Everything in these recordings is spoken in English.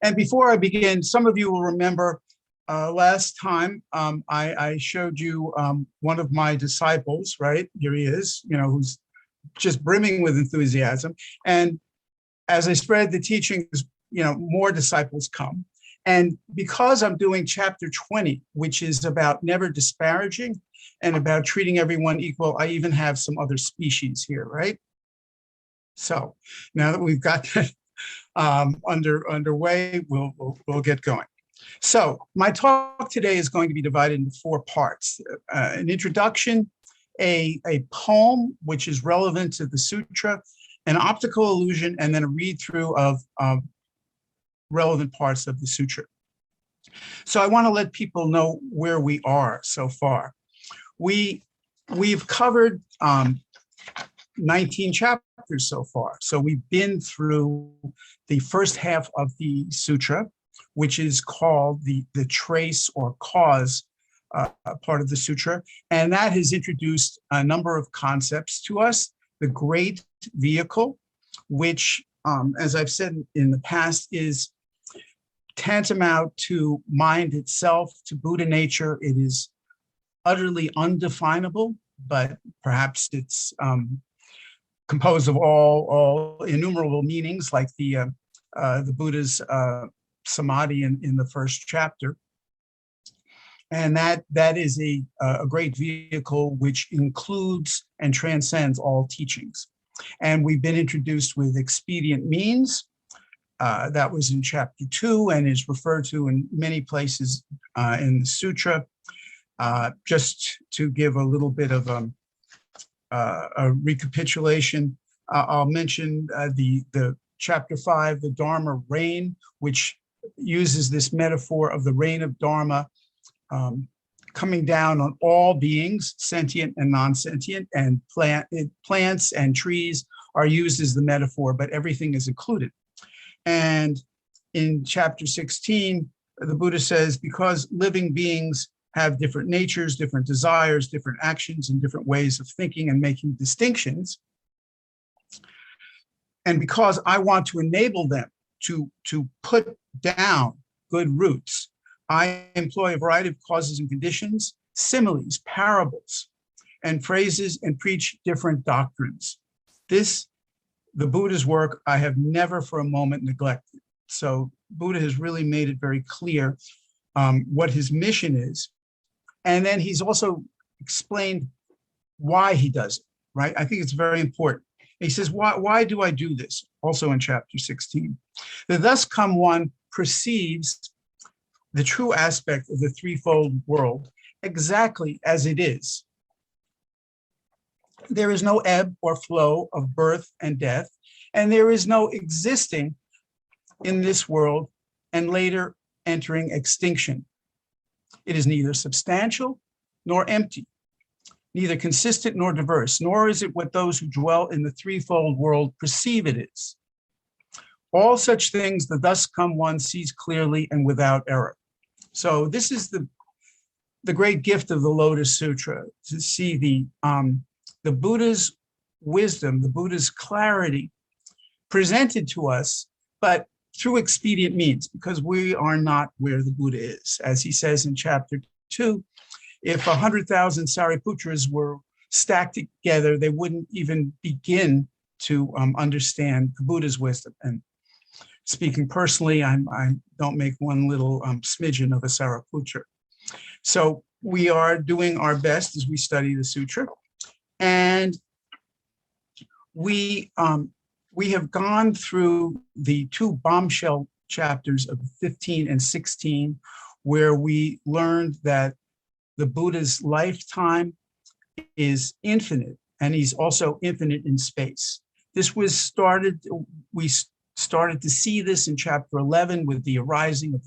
And before I begin, some of you will remember last time I showed you one of my disciples, right? Here he is, who's just brimming with enthusiasm. And as I spread the teachings, more disciples come. And because I'm doing chapter 20, which is about never disparaging and about treating everyone equal, I even have some other species here, right? So now that we've got that underway, we'll get going. So my talk today is going to be divided into 4 parts. An introduction, a poem which is relevant to the sutra, an optical illusion, and then a read-through of relevant parts of the sutra. So I want to let people know where we are so far. We've covered 19 chapters so far. So we've been through the first half of the sutra, which is called the trace or cause part of the sutra. And that has introduced a number of concepts to us. The great vehicle, which, as I've said in the past, is tantamount to mind itself, to Buddha nature. It is utterly undefinable, but perhaps it's composed of all innumerable meanings, like the Buddha's samadhi in the first chapter. And that is a great vehicle which includes and transcends all teachings. And we've been introduced with expedient means. That was in chapter 2 and is referred to in many places in the sutra. Just to give a little bit of a recapitulation, I'll mention the chapter 5, the Dharma rain, which uses this metaphor of the rain of Dharma coming down on all beings, sentient and non-sentient, and plants and trees are used as the metaphor, but everything is included. And in chapter 16, the Buddha says, because living beings have different natures, different desires, different actions, and different ways of thinking and making distinctions, and because I want to enable them to put down good roots, I employ a variety of causes and conditions, similes, parables, and phrases, and preach different doctrines. The Buddha's work, I have never for a moment neglected. So Buddha has really made it very clear what his mission is. And then he's also explained why he does it, right? I think it's very important. He says, why do I do this? Also in chapter 16. The thus come one perceives the true aspect of the threefold world exactly as it is. There is no ebb or flow of birth and death, and there is no existing in this world and later entering extinction. It is neither substantial nor empty, neither consistent nor diverse, nor is it what those who dwell in the threefold world perceive it is. All such things the thus come one sees clearly and without error. So this is the great gift of the Lotus Sutra, to see the Buddha's wisdom, the Buddha's clarity presented to us, but through expedient means, because we are not where the Buddha is. As he says in chapter 2, if 100,000 Sariputras were stacked together, they wouldn't even begin to understand the Buddha's wisdom. And speaking personally, I don't make one little smidgen of a Sariputra. So we are doing our best as we study the sutra. And we have gone through the 2 bombshell chapters of 15 and 16, where we learned that the Buddha's lifetime is infinite, and he's also infinite in space. We started to see this in chapter 11 with the arising of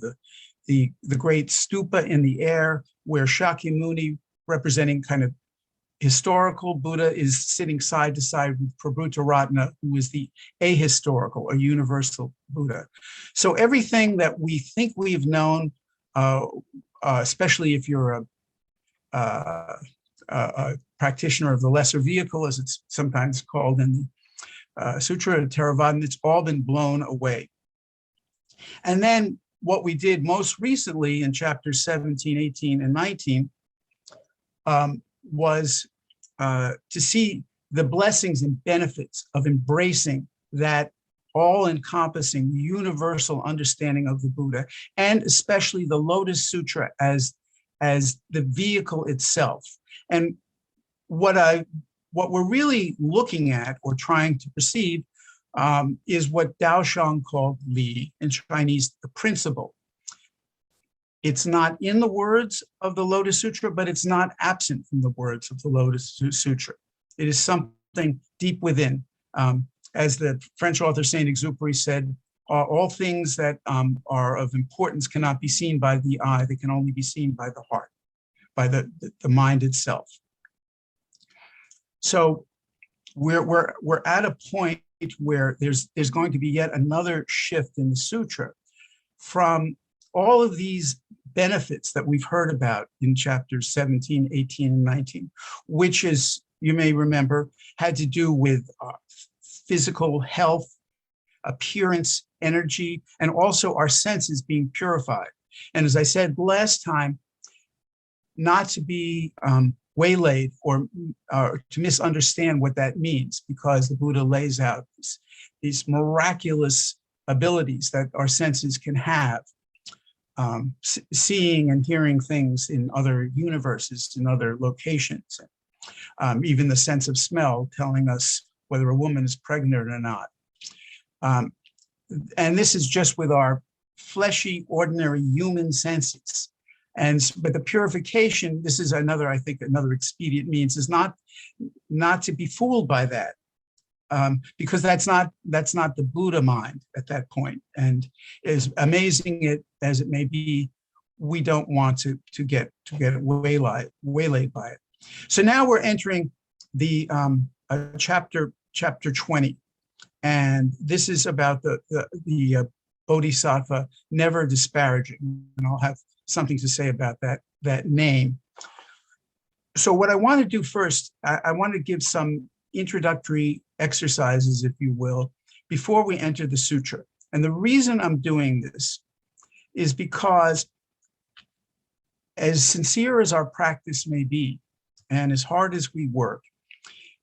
the great stupa in the air, where Shakyamuni, representing kind of historical Buddha, is sitting side to side with Prabhuta, who is the ahistorical or universal Buddha. So everything that we think we've known, especially if you're a practitioner of the lesser vehicle, as it's sometimes called in the Sutra of Theravada, it's all been blown away. And then what we did most recently in chapters 17, 18, and 19 was to see the blessings and benefits of embracing that all-encompassing universal understanding of the Buddha, and especially the Lotus Sutra as the vehicle itself. And what we're really looking at or trying to perceive is what Dao Shang called Li, in Chinese, the principle. It's not in the words of the Lotus Sutra, but it's not absent from the words of the Lotus Sutra. It is something deep within. As the French author Saint-Exupéry said, all things that are of importance cannot be seen by the eye. They can only be seen by the heart, by the mind itself. So we're at a point where there's going to be yet another shift in the sutra from all of these benefits that we've heard about in chapters 17, 18, and 19, which is, you may remember, had to do with physical health, appearance, energy, and also our senses being purified. And as I said last time, not to be waylaid or to misunderstand what that means, because the Buddha lays out these miraculous abilities that our senses can have, seeing and hearing things in other universes, in other locations, even the sense of smell telling us whether a woman is pregnant or not. And this is just with our fleshy, ordinary human senses. But the purification, this is another, I think, another expedient means, is not to be fooled by that, because that's not the Buddha mind at that point. And as amazing as it may be, we don't want to get waylaid by it. So now we're entering the chapter 20, and this is about the Bodhisattva never disparaging, and I'll have something to say about that name. So what I want to do first, I want to give some introductory exercises, if you will, before we enter the sutra. And the reason I'm doing this is because, as sincere as our practice may be, and as hard as we work,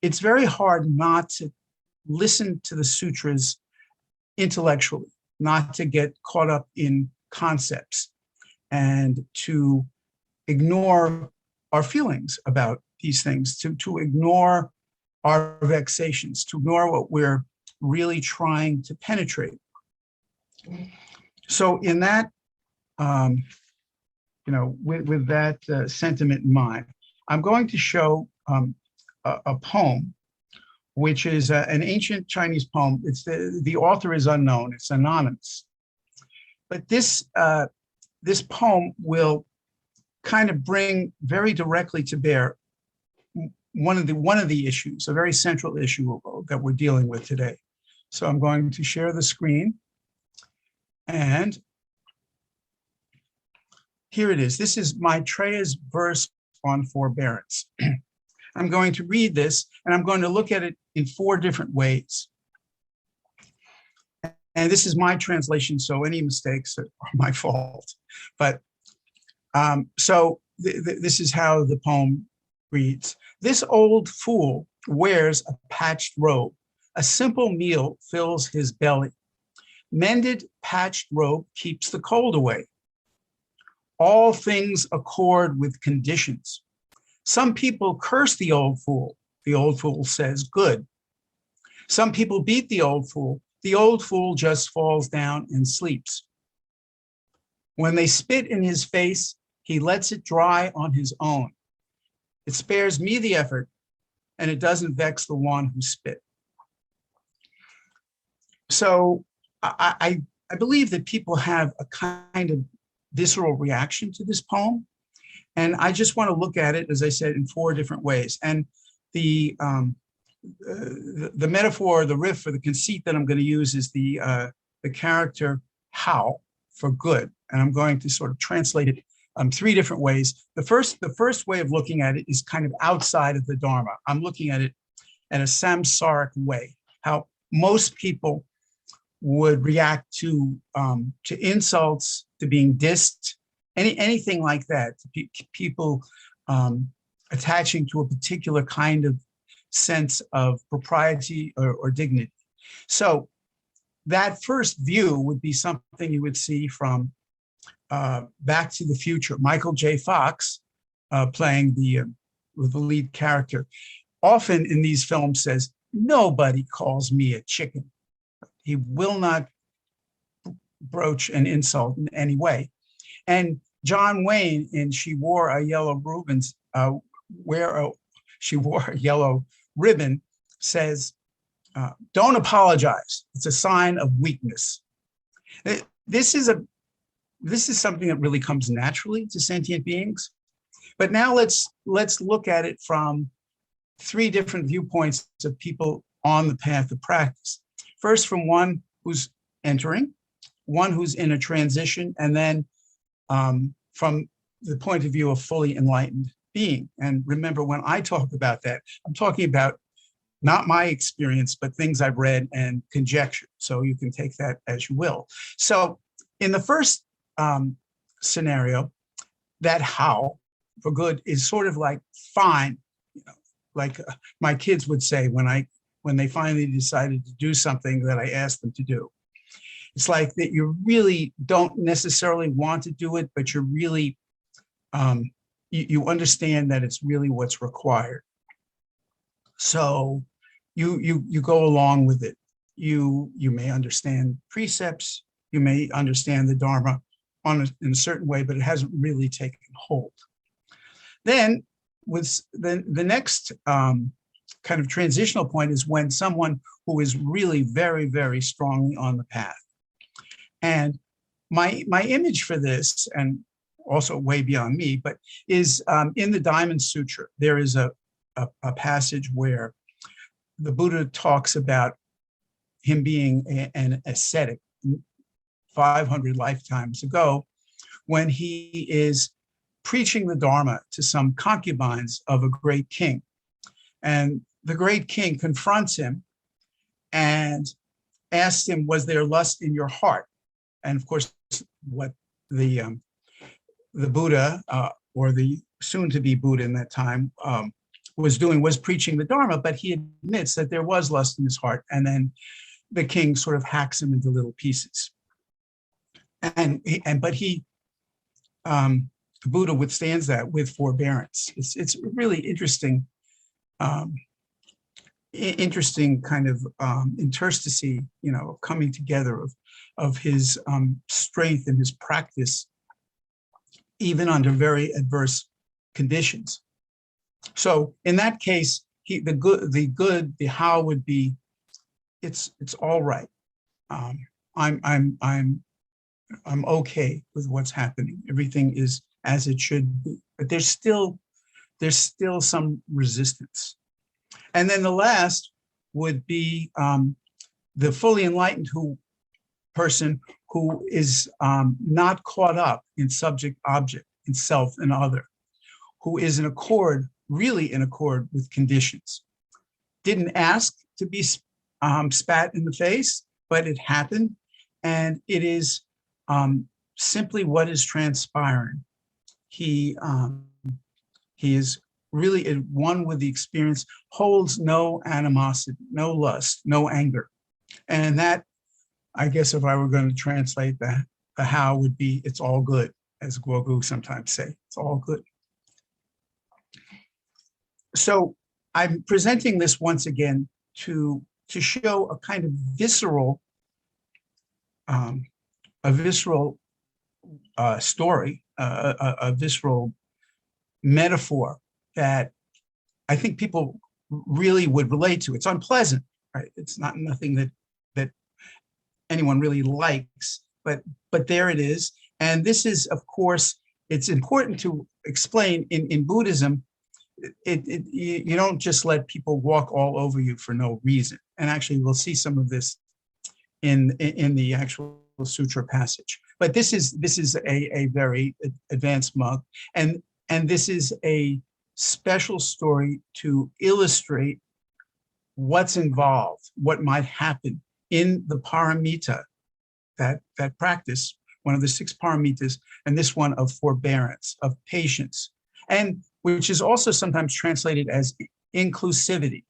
it's very hard not to listen to the sutras intellectually, not to get caught up in concepts, and to ignore our feelings about these things, to ignore our vexations, to ignore what we're really trying to penetrate. So in that, with that sentiment in mind, I'm going to show a poem, which is an ancient Chinese poem. It's the author is unknown, it's anonymous. But this poem will kind of bring very directly to bear one of the issues, a very central issue that we're dealing with today. So I'm going to share the screen, and here it is. This is Maitreya's verse on forbearance. I'm going to read this, and I'm going to look at it in 4 different ways. And this is my translation, so any mistakes are my fault. But this is how the poem reads. This old fool wears a patched robe. A simple meal fills his belly. Mended patched robe keeps the cold away. All things accord with conditions. Some people curse the old fool. The old fool says, good. Some people beat the old fool. The old fool just falls down and sleeps. When they spit in his face, he lets it dry on his own. It spares me the effort, and it doesn't vex the one who spit. So I believe that people have a kind of visceral reaction to this poem. And I just want to look at it, as I said, in 4 different ways. And the metaphor, the riff, or the conceit that I'm going to use is the character how for good. And I'm going to sort of translate it 3 different ways. The first way of looking at it is kind of outside of the Dharma. I'm looking at it in a samsaric way, how most people would react to insults, to being dissed, anything like that, to people attaching to a particular kind of sense of propriety or dignity. So that first view would be something you would see from Back to the Future. Michael J. Fox playing the lead character, often in these films says, "Nobody calls me a chicken." He will not broach an insult in any way. And John Wayne in She Wore a Yellow Ribbons, She Wore a Yellow Ribbon says, "Don't apologize. It's a sign of weakness." This is something that really comes naturally to sentient beings. But now let's look at it from three different viewpoints of people on the path of practice. First, from one who's entering, one who's in a transition, and then from the point of view of fully enlightened being. And remember, when I talk about that, I'm talking about not my experience, but things I've read and conjecture. So you can take that as you will. So in the first scenario, that how for good is sort of like fine, like my kids would say when they finally decided to do something that I asked them to do. It's like that you really don't necessarily want to do it, but you're really, you understand that it's really what's required. So you go along with it. You may understand precepts, you may understand the Dharma in a certain way, but it hasn't really taken hold. Then with the next kind of transitional point is when someone who is really very, very strongly on the path. And my image for this, and also way beyond me, but is in the Diamond Sutra. There is a passage where the Buddha talks about him being an ascetic 500 lifetimes ago, when he is preaching the Dharma to some concubines of a great king. And the great king confronts him and asks him, "Was there lust in your heart?" And of course, what the Buddha, or the soon-to-be Buddha in that time, was doing was preaching the Dharma, but he admits that there was lust in his heart. And then the king sort of hacks him into little pieces. The Buddha withstands that with forbearance. It's really interesting, interesting kind of interstice, coming together of his strength and his practice, even under very adverse conditions. So in that case, the how would be, it's all right. I'm okay with what's happening. Everything is as it should be, but there's still some resistance. And then the last would be the fully enlightened person who is not caught up in subject, object, in self and other, who is really in accord with conditions. Didn't ask to be spat in the face, but it happened, and it is simply what is transpiring. He is really at one with the experience, holds no animosity, no lust, no anger. And that, I guess if I were going to translate the how would be, it's all good, as Guogu sometimes say, it's all good. So I'm presenting this once again to show a kind of visceral, story, a visceral metaphor that I think people really would relate to. It's unpleasant, right? It's nothing that anyone really likes, but there it is. And this is, of course, it's important to explain in Buddhism. You don't just let people walk all over you for no reason. And actually, we'll see some of this in the actual sutra passage. But this is a very advanced mug, and this is a special story to illustrate what's involved, what might happen in the paramita, that practice, one of the 6 paramitas, and this one of forbearance, of patience, and which is also sometimes translated as inclusivity,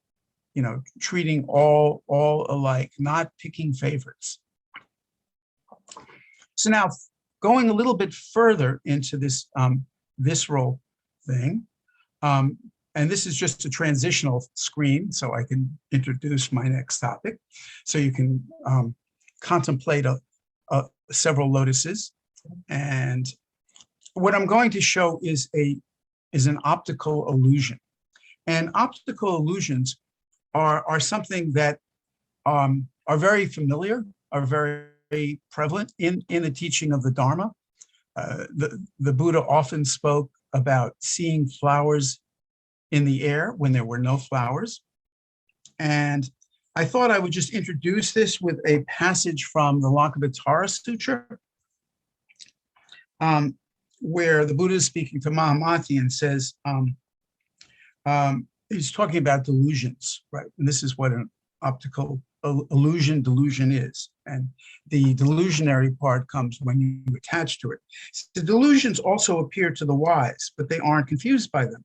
treating all alike, not picking favorites. So now, going a little bit further into this visceral thing, and this is just a transitional screen, so I can introduce my next topic. So you can contemplate several lotuses. And what I'm going to show is an optical illusion. And optical illusions are something that are very familiar, are very prevalent in the teaching of the Dharma. The Buddha often spoke about seeing flowers in the air when there were no flowers. And I thought I would just introduce this with a passage from the Lankavatara Sutra, where the Buddha is speaking to Mahamati and says, he's talking about delusions, right? And this is what an optical delusion is. And the delusionary part comes when you attach to it. The delusions also appear to the wise, but they aren't confused by them.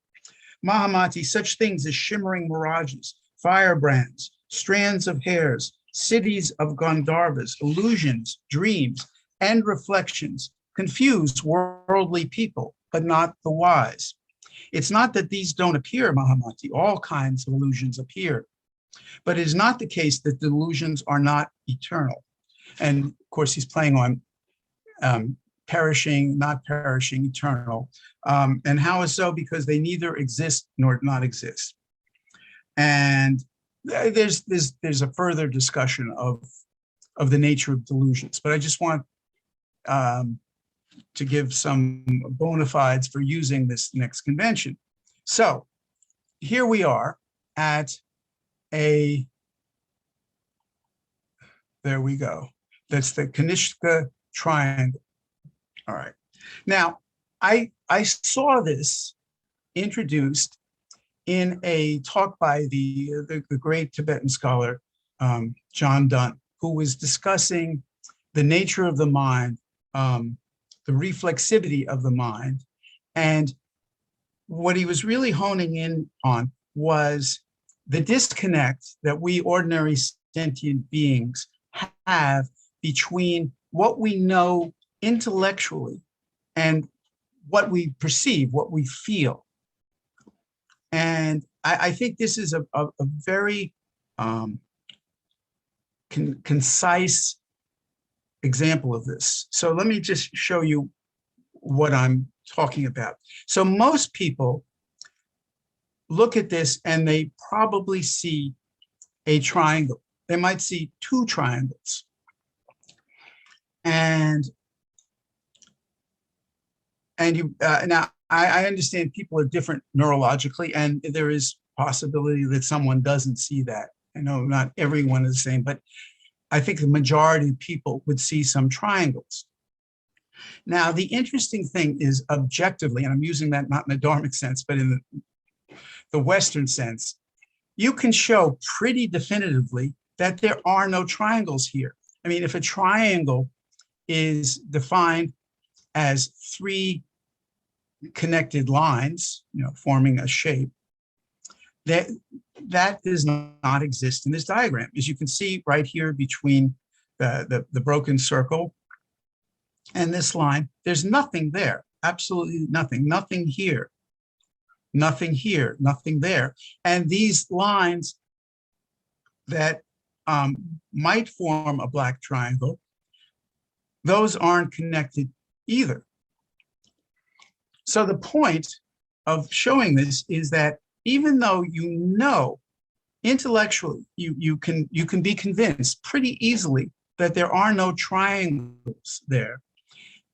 Mahamati, such things as shimmering mirages, firebrands, strands of hairs, cities of Gandharvas, illusions, dreams, and reflections confuse worldly people, but not the wise. It's not that these don't appear, Mahamati, all kinds of illusions appear, but it is not the case that delusions are not eternal. And of course, he's playing on perishing, not perishing, eternal. And how is so? Because they neither exist nor not exist. And there's a further discussion of the nature of delusions, but I just want to give some bona fides for using this next convention. So here we are at there we go. That's the Kanishka Triangle. All right. Now, I saw this introduced in a talk by the great Tibetan scholar, John Donne, who was discussing the nature of the mind, the reflexivity of the mind. And what he was really honing in on was the disconnect that we ordinary sentient beings have between what we know intellectually and what we perceive, what we feel. And I think this is a very concise example of this. So let me just show you what I'm talking about. So most people look at this and they probably see a triangle. They might see 2 triangles. And you now I understand people are different neurologically, and there is possibility that someone doesn't see that. I know not everyone is the same, but I think the majority of people would see some triangles. Now, the interesting thing is objectively, and I'm using that not in a dharmic sense, but in the Western sense, you can show pretty definitively that there are no triangles here. I mean, if a triangle is defined as 3 connected lines, forming a shape, that does not exist in this diagram. As you can see right here between the broken circle and this line, there's nothing there, absolutely nothing, nothing here, nothing here, nothing there. And these lines that might form a black triangle, those aren't connected either. So the point of showing this is that even though intellectually, you can be convinced pretty easily that there are no triangles there,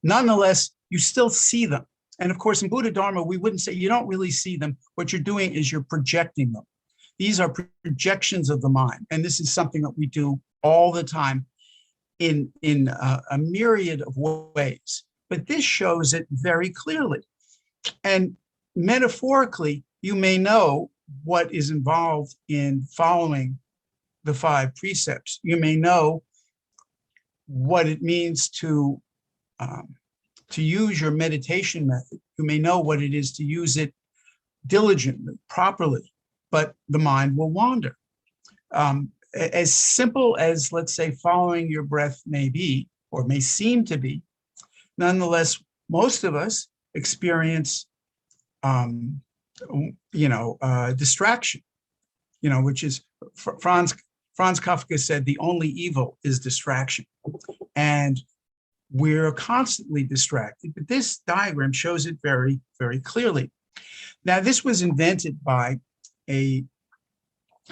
nonetheless, you still see them. And of course, in Buddha Dharma, we wouldn't say you don't really see them. What you're doing is you're projecting them. These are projections of the mind. And this is something that we do all the time in a myriad of ways. But this shows it very clearly. And metaphorically, you may know what is involved in following the 5 precepts. You may know what it means to use your meditation method. You may know what it is to use it diligently, properly, but the mind will wander. As simple as, let's say, following your breath may be, or may seem to be, nonetheless, most of us experience, distraction, which is, Franz Kafka said, the only evil is distraction. And we're constantly distracted, but this diagram shows it very, very clearly. Now, this was invented by a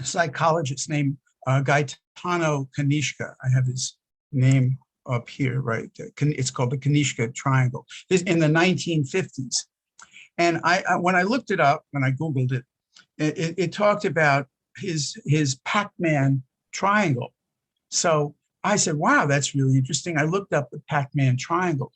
psychologist named Gaetano Kanishka. I have his name up here, right? It's called the Kanishka Triangle. This in the 1950s. And when I looked it up, when I Googled it, it talked about his Pac-Man Triangle. So I said, wow, that's really interesting. I looked up the Pac-Man Triangle.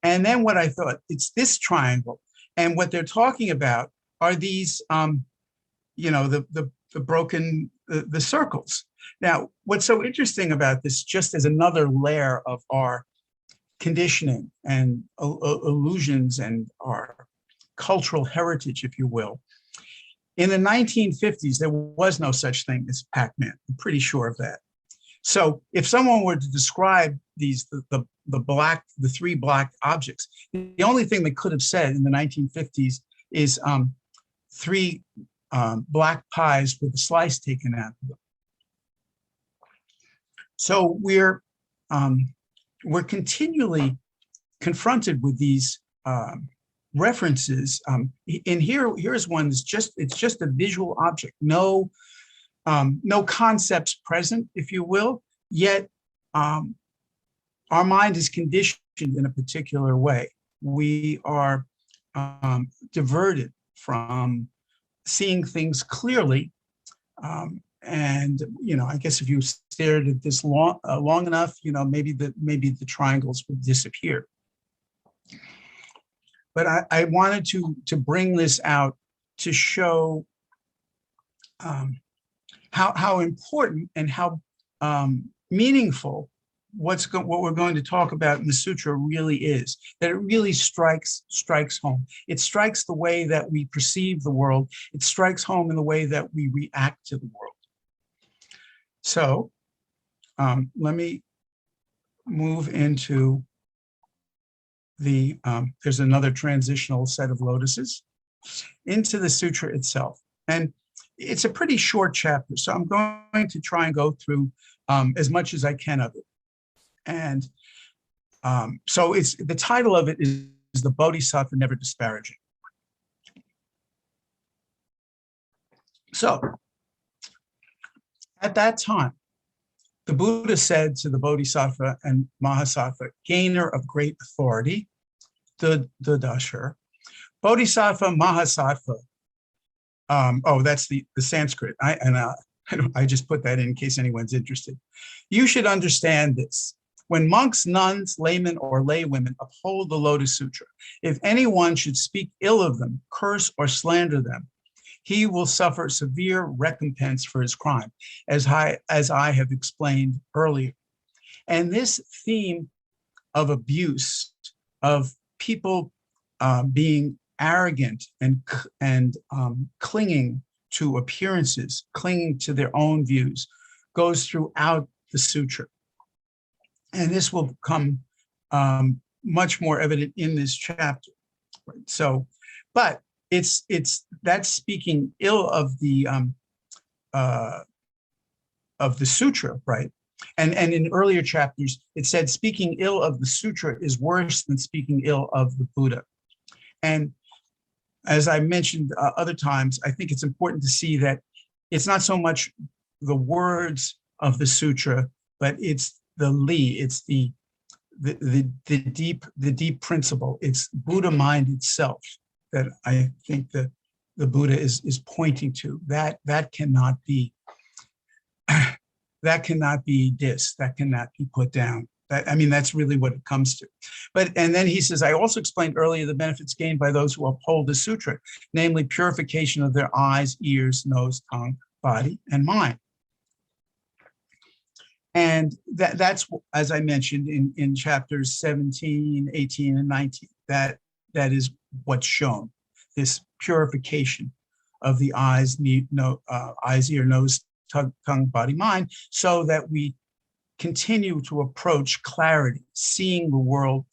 And then what I thought, it's this triangle. And what they're talking about are these, the broken, the circles. Now, what's so interesting about this, just as another layer of our conditioning and illusions and our cultural heritage, if you will, in the 1950s, there was no such thing as Pac-Man. I'm pretty sure of that. So if someone were to describe these, the 3 black objects, the only thing they could have said in the 1950s is 3 black pies with a slice taken out of them. So we're continually confronted with these references. And here's one that's it's just a visual object. No concepts present, if you will, yet our mind is conditioned in a particular way. We are diverted from seeing things clearly. And, I guess if you stared at this long enough, maybe the triangles would disappear. But I wanted to bring this out to show how important and how meaningful what we're going to talk about in the sutra really is, that it really strikes home. It strikes the way that we perceive the world. It strikes home in the way that we react to the world. So let me move into there's another transitional set of lotuses into the sutra itself. And it's a pretty short chapter, so I'm going to try and go through as much as I can of it. And so the title of it is The Bodhisattva Never Disparaging. So at that time, the Buddha said to the Bodhisattva and Mahasattva, gainer of great authority, the Dashur, Bodhisattva, Mahasattva. That's the Sanskrit. I just put that in case anyone's interested. You should understand this. When monks, nuns, laymen, or laywomen uphold the Lotus Sutra, if anyone should speak ill of them, curse, or slander them, he will suffer severe recompense for his crime, as I have explained earlier. And this theme of abuse, of people being arrogant and clinging to appearances, clinging to their own views, goes throughout the sutra. And this will become much more evident in this chapter. Right? So, but that's speaking ill of the sutra, right? And in earlier chapters, it said speaking ill of the sutra is worse than speaking ill of the Buddha. And as I mentioned other times, I think it's important to see that it's not so much the words of the sutra, but it's the li, it's the deep principle. It's Buddha mind itself that I think that the Buddha is pointing to. That cannot be dissed. That cannot be put down. That's really what it comes to. And then he says, I also explained earlier the benefits gained by those who uphold the sutra, namely purification of their eyes, ears, nose, tongue, body, and mind. And that's, as I mentioned in chapters 17, 18, and 19, that is what's shown, this purification of the eyes, eyes, ear, nose, tongue, body, mind, so that we continue to approach clarity, seeing the world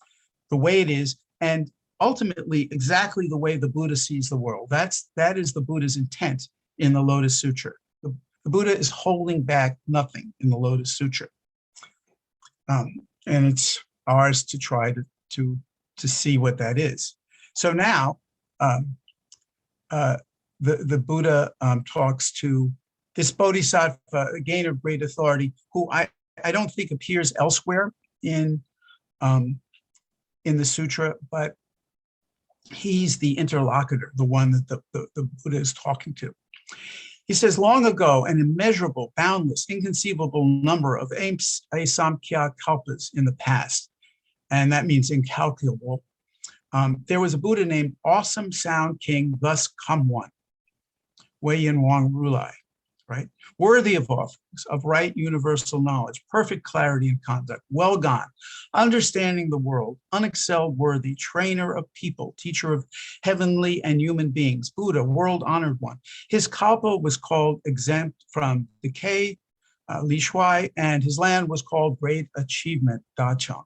the way it is, and ultimately exactly the way the Buddha sees the world. That is the Buddha's intent in the Lotus Sutra. The Buddha is holding back nothing in the Lotus Sutra. And it's ours to try to see what that is. So now the Buddha talks to this bodhisattva, a gainer of great authority, who I don't think appears elsewhere in the sutra, but he's the interlocutor, the one that the Buddha is talking to. He says, long ago, an immeasurable, boundless, inconceivable number of asamkhya kalpas in the past, and that means incalculable, there was a Buddha named Awesome Sound King, thus come one, Wei Yin Wang Rulai, right? Worthy of offerings, of right universal knowledge, perfect clarity and conduct, well gone, understanding the world, unexcelled worthy, trainer of people, teacher of heavenly and human beings, Buddha, world honored one. His kalpa was called exempt from decay, Li Shuai, and his land was called Great Achievement, Da Chang.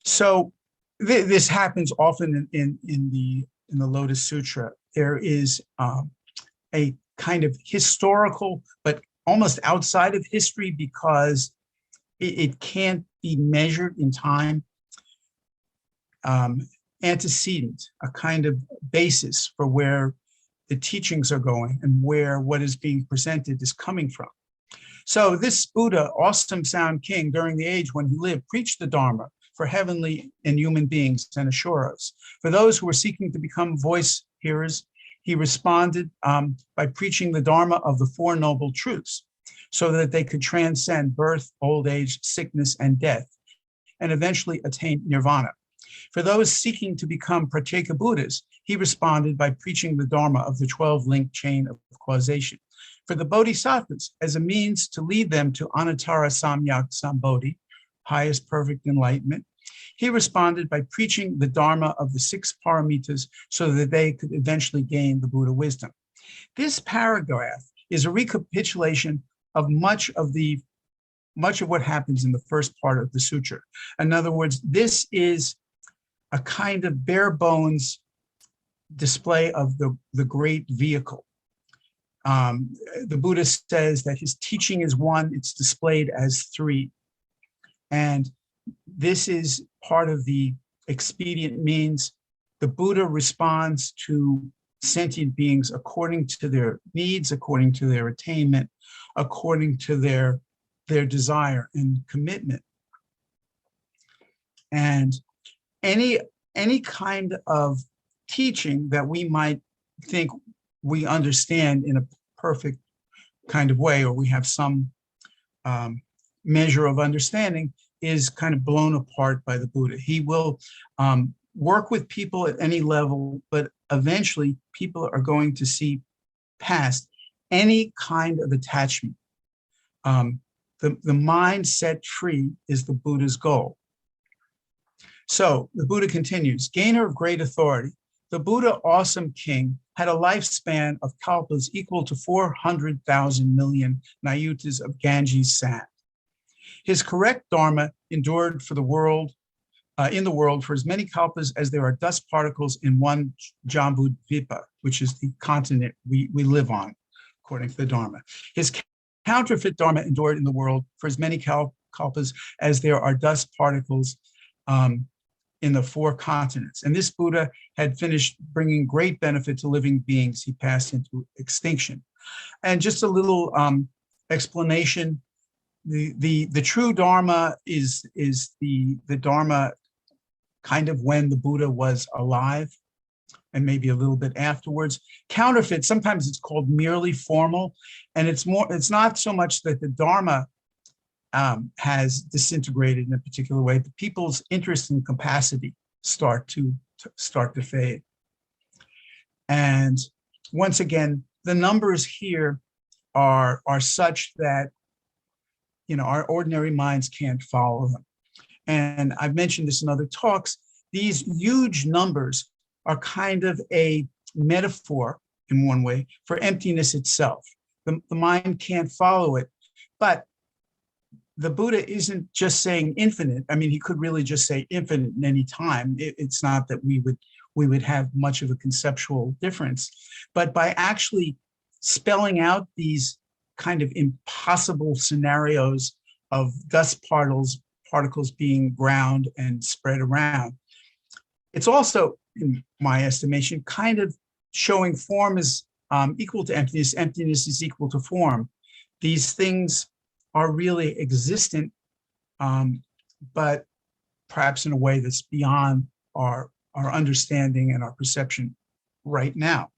So this happens often in the Lotus Sutra. There is a kind of historical, but almost outside of history, because it can't be measured in time, antecedent, a kind of basis for where the teachings are going and where what is being presented is coming from. So this Buddha, Awesome Sound King, during the age when he lived, preached the Dharma for heavenly and human beings and assurers. For those who were seeking to become voice hearers, he responded by preaching the Dharma of the Four Noble Truths so that they could transcend birth, old age, sickness, and death, and eventually attain nirvana. For those seeking to become Pratyeka Buddhas, he responded by preaching the Dharma of the 12-link chain of causation. For the Bodhisattvas, as a means to lead them to Anuttara Samyak Sambodhi, highest perfect enlightenment, he responded by preaching the Dharma of the 6 paramitas so that they could eventually gain the Buddha wisdom. This paragraph is a recapitulation of much of what happens in the first part of the sutra. In other words, this is a kind of bare bones display of the great vehicle. The Buddha says that his teaching is one, it's displayed as 3. And this is part of the expedient means. The Buddha responds to sentient beings according to their needs, according to their attainment, according to their desire and commitment. And any kind of teaching that we might think we understand in a perfect kind of way, or we have some measure of understanding, is kind of blown apart by the Buddha. He will work with people at any level, but eventually people are going to see past any kind of attachment. The mind set free is the Buddha's goal. So the Buddha continues, gainer of great authority, the Buddha, awesome king, had a lifespan of kalpas equal to 400,000 million nayutas of Ganges sand. His correct Dharma endured for the world, in the world for as many kalpas as there are dust particles in one Jambudvipa, which is the continent we live on, according to the Dharma. His counterfeit Dharma endured in the world for as many kalpas as there are dust particles in the 4 continents. And this Buddha had finished bringing great benefit to living beings. He passed into extinction. And just a little explanation. The true Dharma is the Dharma kind of when the Buddha was alive and maybe a little bit afterwards. Counterfeit, sometimes it's called merely formal, and it's not so much that the Dharma has disintegrated in a particular way, but people's interest and capacity start to fade. And once again, the numbers here are such that our ordinary minds can't follow them. And I've mentioned this in other talks. These huge numbers are kind of a metaphor in one way for emptiness itself. The mind can't follow it, but the Buddha isn't just saying infinite. I mean, he could really just say infinite in any time. It's not that we would have much of a conceptual difference, but by actually spelling out these kind of impossible scenarios of dust particles being ground and spread around, it's also, in my estimation, kind of showing form is equal to emptiness. Emptiness is equal to form. These things are really existent, but perhaps in a way that's beyond our understanding and our perception right now.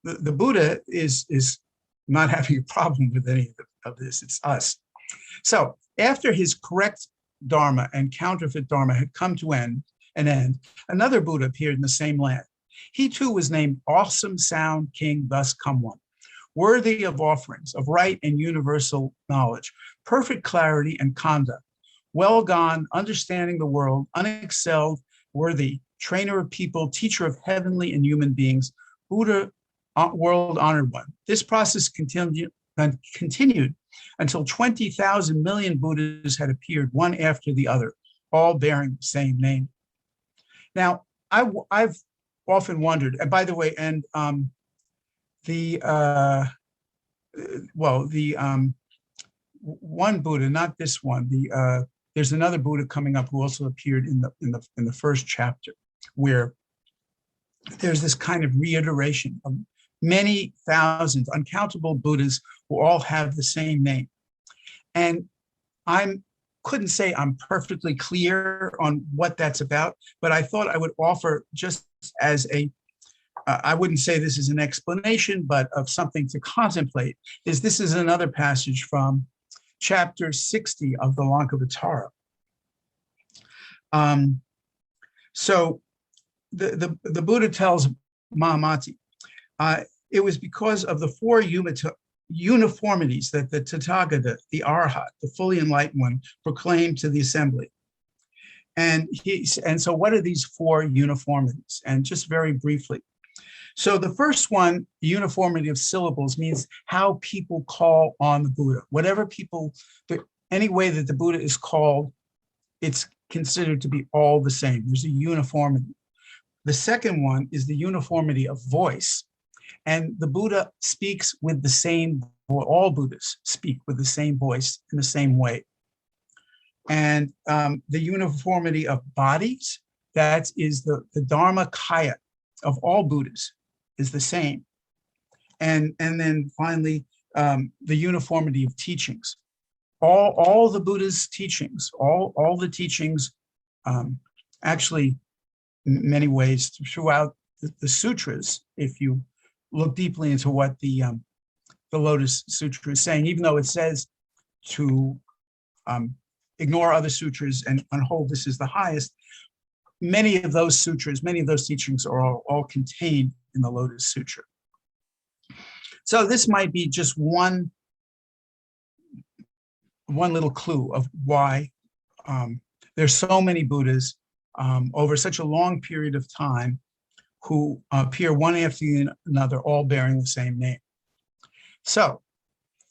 The Buddha is not having a problem with any of this. It's us. So after his correct Dharma and counterfeit Dharma had come to an end, another Buddha appeared in the same land. He too was named Awesome Sound King, thus come one, worthy of offerings, of right and universal knowledge, perfect clarity and conduct, well gone, understanding the world, unexcelled, worthy, trainer of people, teacher of heavenly and human beings, Buddha, world honored one. This process continued until 20,000 million Buddhas had appeared, one after the other, all bearing the same name. Now, I've often wondered, and by the way, and one Buddha, not this one, there's another Buddha coming up who also appeared in the first chapter, where there's this kind of reiteration of many thousands, uncountable Buddhas who all have the same name. And I couldn't say I'm perfectly clear on what that's about, but I thought I would offer just as I wouldn't say this is an explanation, but of something to contemplate, this is another passage from chapter 60 of the Lankavatara. So the Buddha tells Mahamati, it was because of the four uniformities that the Tathagata, the Arhat, the fully enlightened one, proclaimed to the assembly. And so what are these four uniformities? And just very briefly. So the first one, the uniformity of syllables, means how people call on the Buddha. Whatever any way that the Buddha is called, it's considered to be all the same. There's a uniformity. The second one is the uniformity of voice. And the Buddha speaks with the same, all Buddhas speak with the same voice in the same way. And the uniformity of bodies, that is the Dharma Kaya of all Buddhas is the same. And then finally, the uniformity of teachings. All the Buddha's teachings, all the teachings, actually, in many ways, throughout the sutras, if you look deeply into what the Lotus Sutra is saying, even though it says to ignore other sutras and hold this as the highest, many of those sutras, many of those teachings are all contained in the Lotus Sutra. So this might be just one little clue of why there's so many Buddhas over such a long period of time who appear one after another, all bearing the same name. So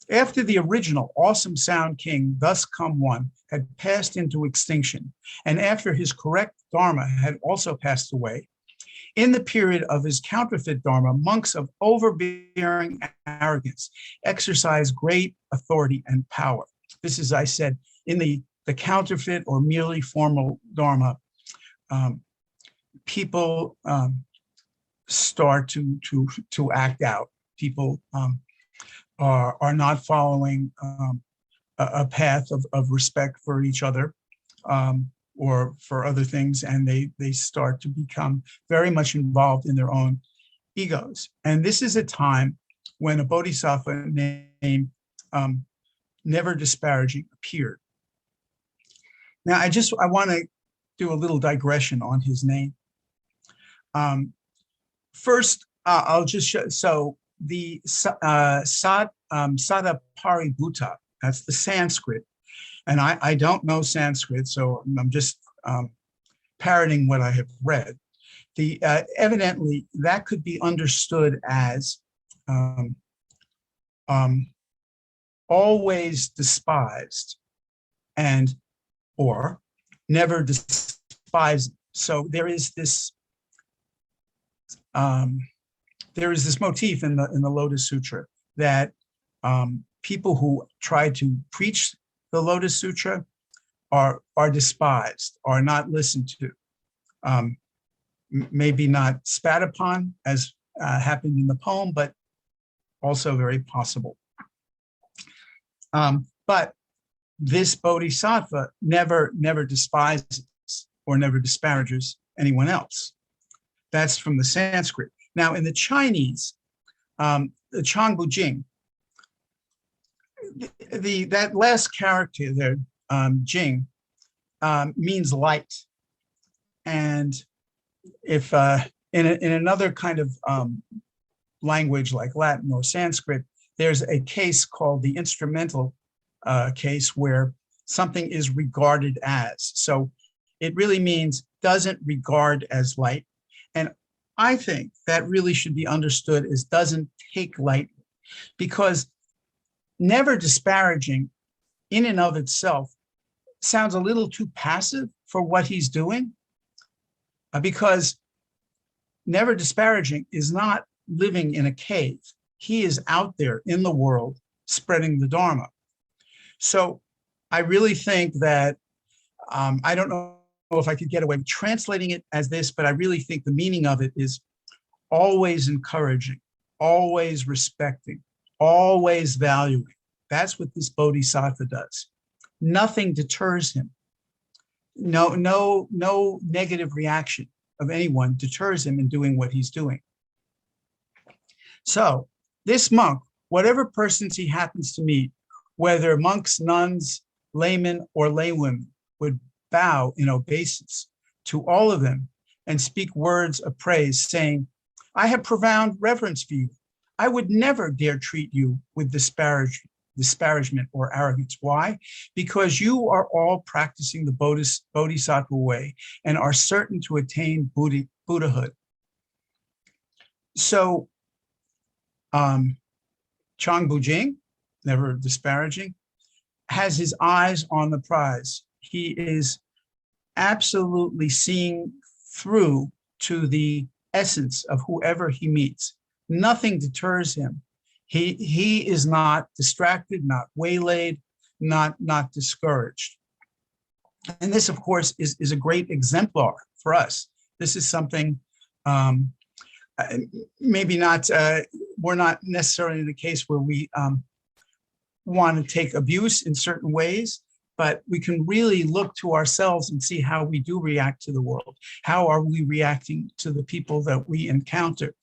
after the original Awesome Sound King, thus come one, had passed into extinction, and after his correct Dharma had also passed away, in the period of his counterfeit Dharma, monks of overbearing arrogance exercise great authority and power. This is, I said, in the counterfeit or merely formal Dharma, people start to act out. People are not following a path of respect for each other or for other things, and they start to become very much involved in their own egos. And this is a time when a bodhisattva named Never Disparaging appeared. Now, I want to do a little digression on his name. First, I'll just show, so the Sadaparibhutta That's the Sanskrit. And I don't know Sanskrit, so I'm just parroting what I have read. Evidently, that could be understood as always despised and or never despised. So there is this motif in the Lotus Sutra that people who try to preach the Lotus Sutra are despised, are not listened to, maybe not spat upon as happened in the poem, but also very possible. But this bodhisattva never despises or never disparages anyone else. That's from the Sanskrit. Now, in the Chinese, the Changbu Jing, that last character there, Jing, means light. And if in another kind of language like Latin or Sanskrit, there's a case called the instrumental case where something is regarded as. So it really means doesn't regard as light. And I think that really should be understood as doesn't take lightly, because never disparaging in and of itself sounds a little too passive for what he's doing, because never disparaging is not living in a cave. He is out there in the world spreading the Dharma. So I really think that, I don't know if I could get away with translating it as this, but I really think the meaning of it is always encouraging, always respecting, always valuing. That's what this bodhisattva does. Nothing deters him. No negative reaction of anyone deters him in doing what he's doing. So this monk, whatever persons he happens to meet, whether monks, nuns, laymen, or laywomen, would bow in obeisance to all of them and speak words of praise, saying, I have profound reverence for you. I would never dare treat you with disparagement or arrogance. Why? Because you are all practicing the bodhisattva way and are certain to attain Buddhahood. So Changbu Jing, never disparaging, has his eyes on the prize. He is absolutely seeing through to the essence of whoever he meets. Nothing deters him. He is not distracted, not waylaid, not discouraged. And this, of course, is a great exemplar for us. This is something maybe not, we're not necessarily in the case where we want to take abuse in certain ways, but we can really look to ourselves and see how we do react to the world. How are we reacting to the people that we encounter?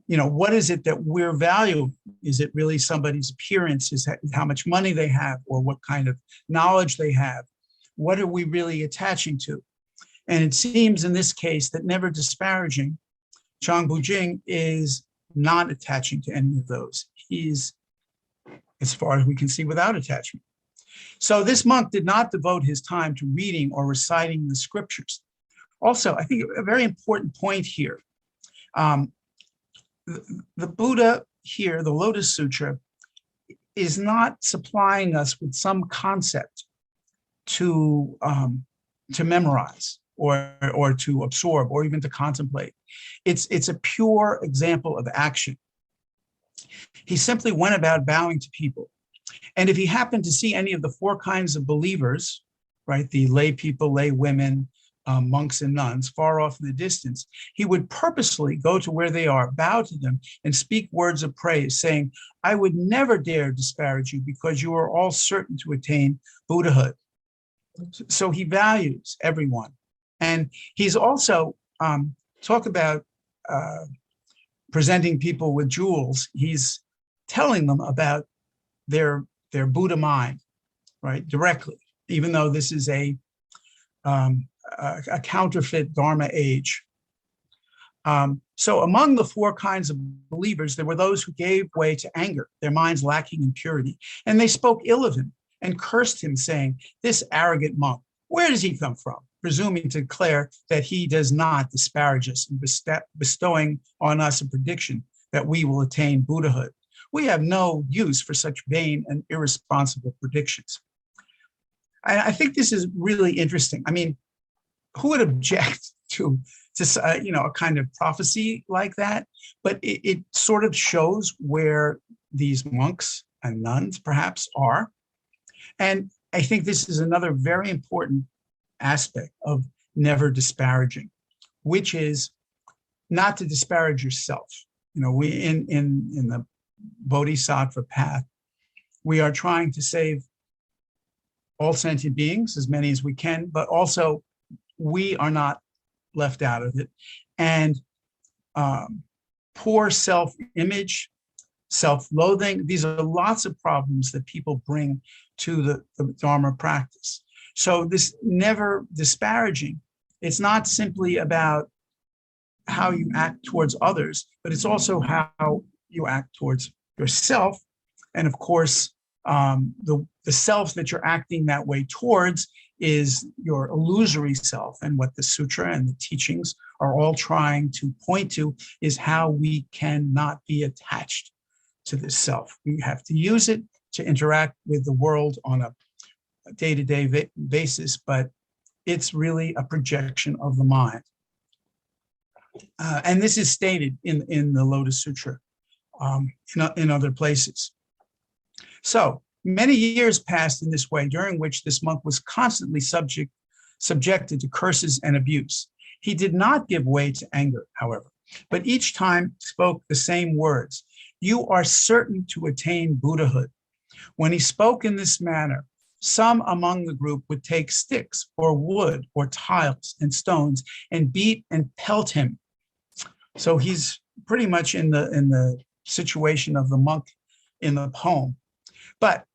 You know, what is it that we're valuing? Is it really somebody's appearance? Is that how much money they have, or what kind of knowledge they have? What are we really attaching to? And it seems in this case that never disparaging, Changbu Jing is not attaching to any of those. He's, as far as we can see, without attachment. So this monk did not devote his time to reading or reciting the scriptures. Also, I think a very important point here, the Buddha here, the Lotus Sutra, is not supplying us with some concept to memorize or to absorb or even to contemplate. It's a pure example of action. He simply went about bowing to people. And if he happened to see any of the four kinds of believers, right, the lay people, lay women, monks and nuns, far off in the distance, he would purposely go to where they are, bow to them, and speak words of praise, saying, I would never dare disparage you because you are all certain to attain Buddhahood. So he values everyone. And he's also, talk about presenting people with jewels, he's telling them about their Buddha mind, right, directly, even though this is a counterfeit Dharma age. So among the four kinds of believers, there were those who gave way to anger, their minds lacking in purity, and they spoke ill of him and cursed him, saying, "This arrogant monk, where does he come from?" Presuming to declare that he does not disparage us and bestowing on us a prediction that we will attain Buddhahood. We have no use for such vain and irresponsible predictions. I think this is really interesting. I mean, who would object to a kind of prophecy like that? But it sort of shows where these monks and nuns perhaps are. And I think this is another very important aspect of never disparaging, which is not to disparage yourself. We in the Bodhisattva path, we are trying to save all sentient beings, as many as we can, but also we are not left out of it. And poor self-image, self-loathing, these are lots of problems that people bring to the Dharma practice. So this never disparaging, it's not simply about how you act towards others, but it's also how you act towards yourself. And of course, the self that you're acting that way towards is your illusory self. And what the sutra and the teachings are all trying to point to is how we cannot be attached to this self. We have to use it to interact with the world on a day-to-day basis, but it's really a projection of the mind. And this is stated in the Lotus Sutra, in other places. So many years passed in this way, during which this monk was constantly subjected to curses and abuse. He did not give way to anger, however, but each time spoke the same words: "You are certain to attain Buddhahood." When he spoke in this manner, some among the group would take sticks or wood or tiles and stones and beat and pelt him. So he's pretty much in the situation of the monk in the poem, but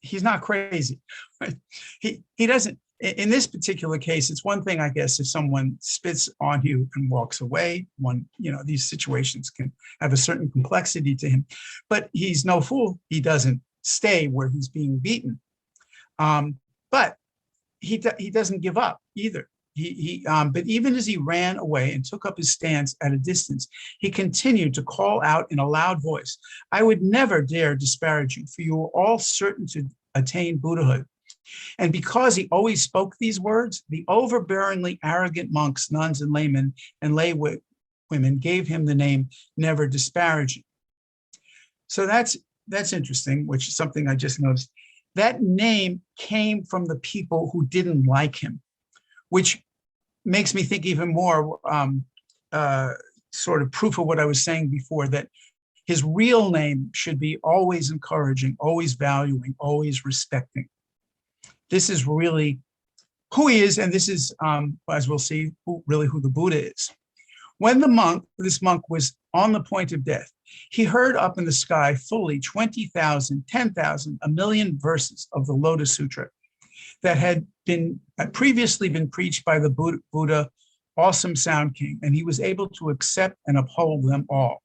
he's not crazy. Right? He doesn't. In this particular case, it's one thing, I guess, if someone spits on you and walks away. These situations can have a certain complexity to him, but he's no fool. He doesn't stay where he's being beaten, but he doesn't give up either. But even as he ran away and took up his stance at a distance, he continued to call out in a loud voice, "I would never dare disparage you, for you are all certain to attain Buddhahood." And because he always spoke these words, the overbearingly arrogant monks, nuns, and laymen and lay women gave him the name Never Disparaging. So that's interesting, which is something I just noticed. That name came from the people who didn't like him, which makes me think even more, sort of proof of what I was saying before, that his real name should be always encouraging, always valuing, always respecting. This is really who he is, and this is, as we'll see, who the Buddha is. When this monk was on the point of death, he heard up in the sky fully 20,000, 10,000, 1,000,000 verses of the Lotus Sutra that had previously been preached by the Buddha, Awesome Sound King, and he was able to accept and uphold them all.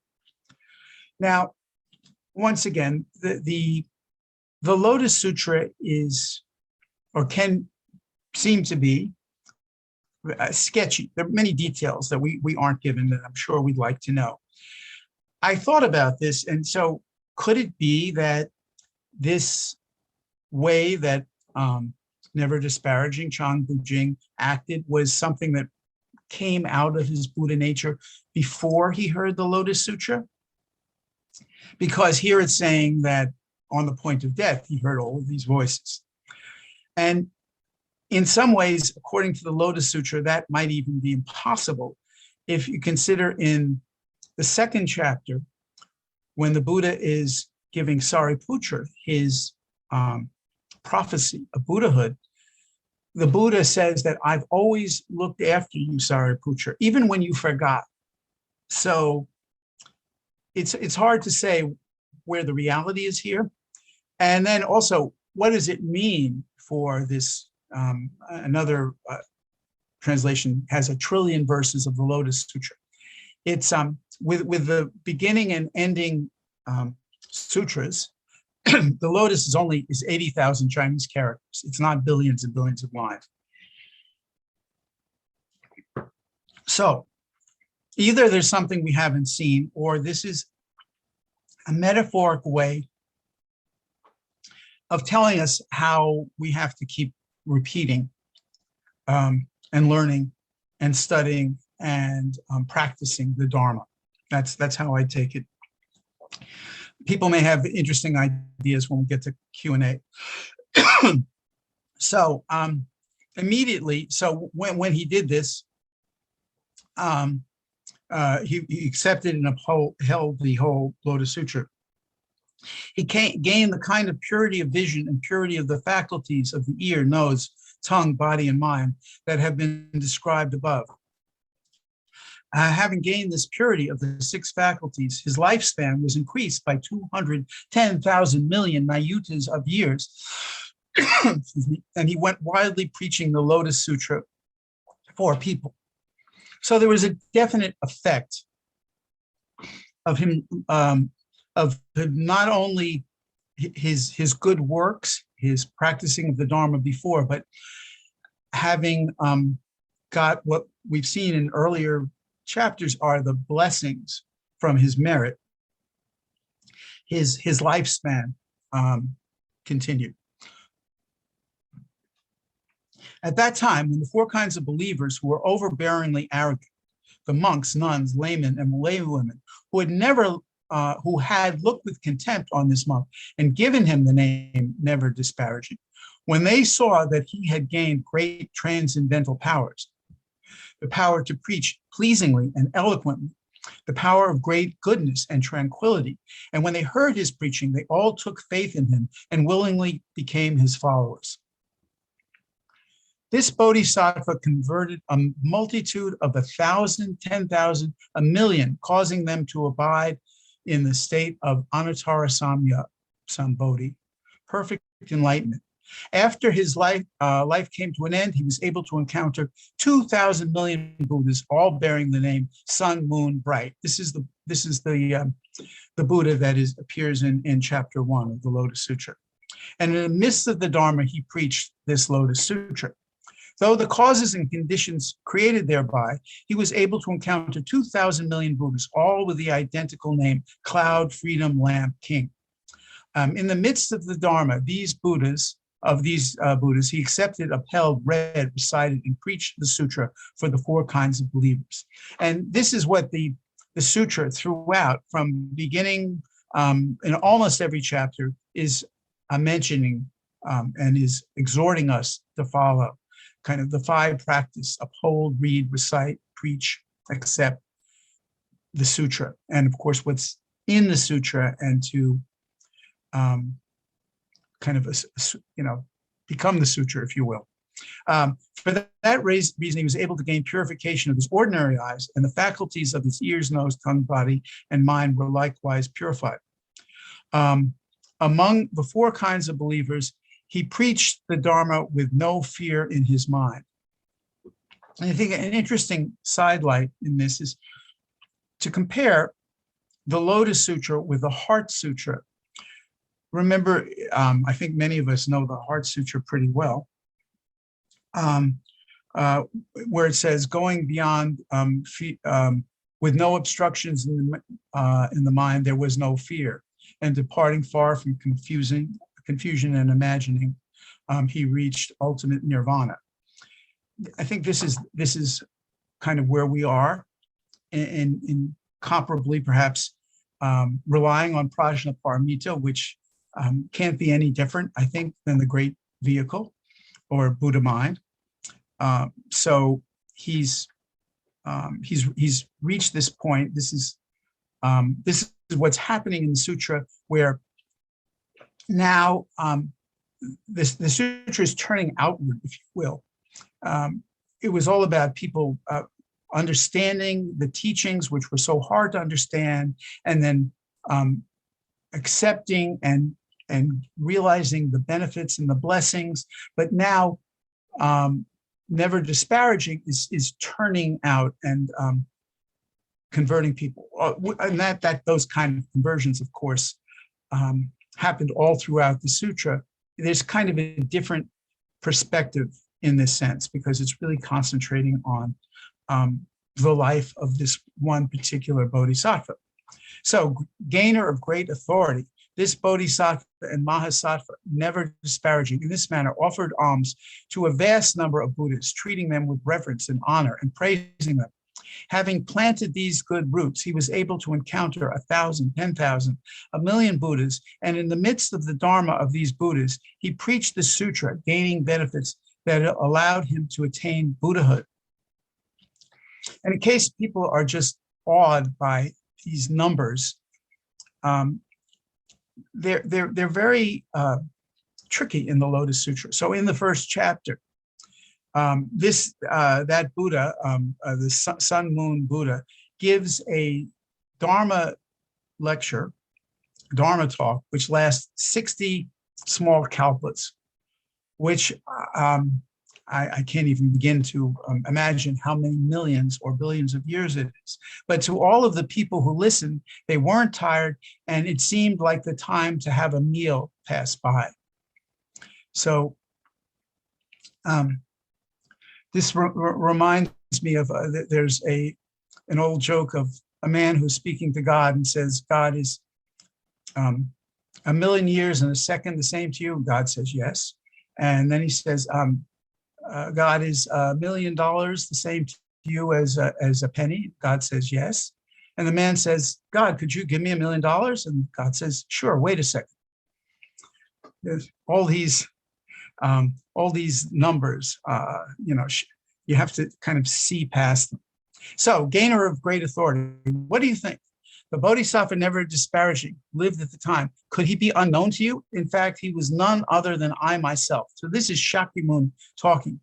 Now, once again, the Lotus Sutra is, or can seem to be, sketchy. There are many details that we aren't given that I'm sure we'd like to know. I thought about this, and so could it be that this way that Never Disparaging Chang Bu-jing acted was something that came out of his Buddha nature before he heard the Lotus Sutra? Because here it's saying that on the point of death, he heard all of these voices. And in some ways, according to the Lotus Sutra, that might even be impossible if you consider in the second chapter, when the Buddha is giving Sariputra his prophecy of Buddhahood, the Buddha says that I've always looked after you, Sariputra, even when you forgot. So it's hard to say where the reality is here. And then also, what does it mean for this? Another translation has 1 trillion verses of the Lotus Sutra. It's with the beginning and ending sutras. The Lotus is 80,000 Chinese characters. It's not billions and billions of lines. So either there's something we haven't seen, or this is a metaphoric way of telling us how we have to keep repeating and learning and studying and practicing the Dharma. That's how I take it. People may have interesting ideas when we get to Q&A. So immediately, so when he did this, he accepted and upheld the whole Lotus Sutra. He gained the kind of purity of vision and purity of the faculties of the ear, nose, tongue, body, and mind that have been described above. Having gained this purity of the 6 faculties, his lifespan was increased by 210,000 million mayutas of years. Excuse me, and he went widely preaching the Lotus Sutra for people. So there was a definite effect of him, of not only his good works, his practicing of the Dharma before, but having got what we've seen in earlier chapters are the blessings from his merit. His lifespan continued. At that time, when the 4 kinds of believers who were overbearingly arrogant, the monks, nuns, laymen, and lay women, who had looked with contempt on this monk and given him the name never disparaging, when they saw that he had gained great transcendental powers, the power to preach pleasingly and eloquently, the power of great goodness and tranquility, and when they heard his preaching, they all took faith in him and willingly became his followers. This bodhisattva converted a multitude of 1,000, 10,000, 1,000,000, causing them to abide in the state of anuttara samya sambodhi, perfect enlightenment. After his life came to an end, he was able to encounter 2,000 million Buddhas, all bearing the name Sun, Moon, Bright. This is the Buddha that appears in chapter 1 of the Lotus Sutra. And in the midst of the Dharma, he preached this Lotus Sutra. Though the causes and conditions created thereby, he was able to encounter 2,000 million Buddhas, all with the identical name, Cloud, Freedom, Lamp, King. In the midst of the Dharma, these Buddhas, he accepted, upheld, read, recited, and preached the sutra for the 4 kinds of believers. And this is what the sutra throughout, from beginning in almost every chapter, is mentioning and is exhorting us to follow. Kind of the 5 practice: uphold, read, recite, preach, accept the sutra, and of course what's in the sutra, and to kind of become the sutra, if you will. For that reason, he was able to gain purification of his ordinary eyes, and the faculties of his ears, nose, tongue, body, and mind were likewise purified. Among the 4 kinds of believers, he preached the Dharma with no fear in his mind. And I think an interesting sidelight in this is to compare the Lotus Sutra with the Heart Sutra. Remember, I think many of us know the Heart Sutra pretty well, where it says, going beyond, with no obstructions in the mind, there was no fear, and departing far from confusion and imagining, he reached ultimate nirvana. I think this is kind of where we are, in comparably perhaps relying on prajnaparamita, which can't be any different, I think, than the great vehicle or Buddha mind. So he's reached this point. This is what's happening in the sutra, where now the sutra is turning outward, if you will. It was all about people understanding the teachings, which were so hard to understand, and then accepting and realizing the benefits and the blessings, but now never disparaging is turning out and converting people. And those kind of conversions, of course, happened all throughout the sutra. There's kind of a different perspective in this sense, because it's really concentrating on the life of this one particular bodhisattva. So, gainer of great authority, this bodhisattva and mahasattva, never disparaging, in this manner offered alms to a vast number of Buddhas, treating them with reverence and honor and praising them. Having planted these good roots, he was able to encounter 1,000, 10,000, 1,000,000 Buddhas, and in the midst of the Dharma of these Buddhas, he preached the sutra, gaining benefits that allowed him to attain Buddhahood. And in case people are just awed by these numbers, they're very tricky in the Lotus Sutra. So in the first chapter, that Buddha, the Sun Moon Buddha, gives a Dharma lecture, Dharma talk, which lasts 60 small kalpas, which I can't even begin to imagine how many millions or billions of years it is. But to all of the people who listened, they weren't tired, and it seemed like the time to have a meal pass by. So this reminds me of, there's an old joke of a man who's speaking to God and says, God is 1,000,000 years and a second the same to you? God says, yes. And then he says, God is $1 million the same to you as a penny? God says, yes. And the man says, God, could you give me $1 million? And God says, sure, wait a second. There's all these numbers, you have to kind of see past them. So, gainer of great authority, what do you think? The Bodhisattva, never disparaging, lived at the time. Could he be unknown to you? In fact, he was none other than I myself. So this is Shakyamuni talking.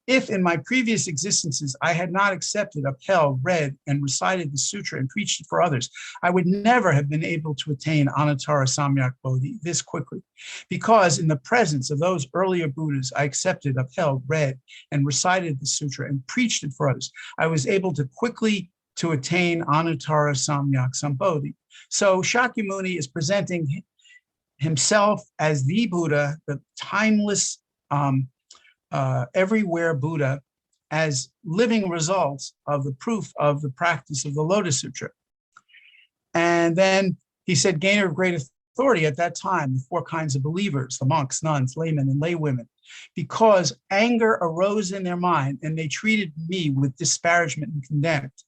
If in my previous existences I had not accepted, upheld, read, and recited the sutra and preached it for others, I would never have been able to attain Anuttara Samyak Bodhi this quickly. Because in the presence of those earlier Buddhas, I accepted, upheld, read, and recited the sutra and preached it for others, I was able to quickly to attain Anuttara Samyak Sambodhi. So Shakyamuni is presenting himself as the Buddha, the timeless, everywhere Buddha, as living results of the proof of the practice of the Lotus Sutra. And then he said, gainer of great authority at that time, the four kinds of believers, the monks, nuns, laymen, and laywomen, because anger arose in their mind and they treated me with disparagement and contempt.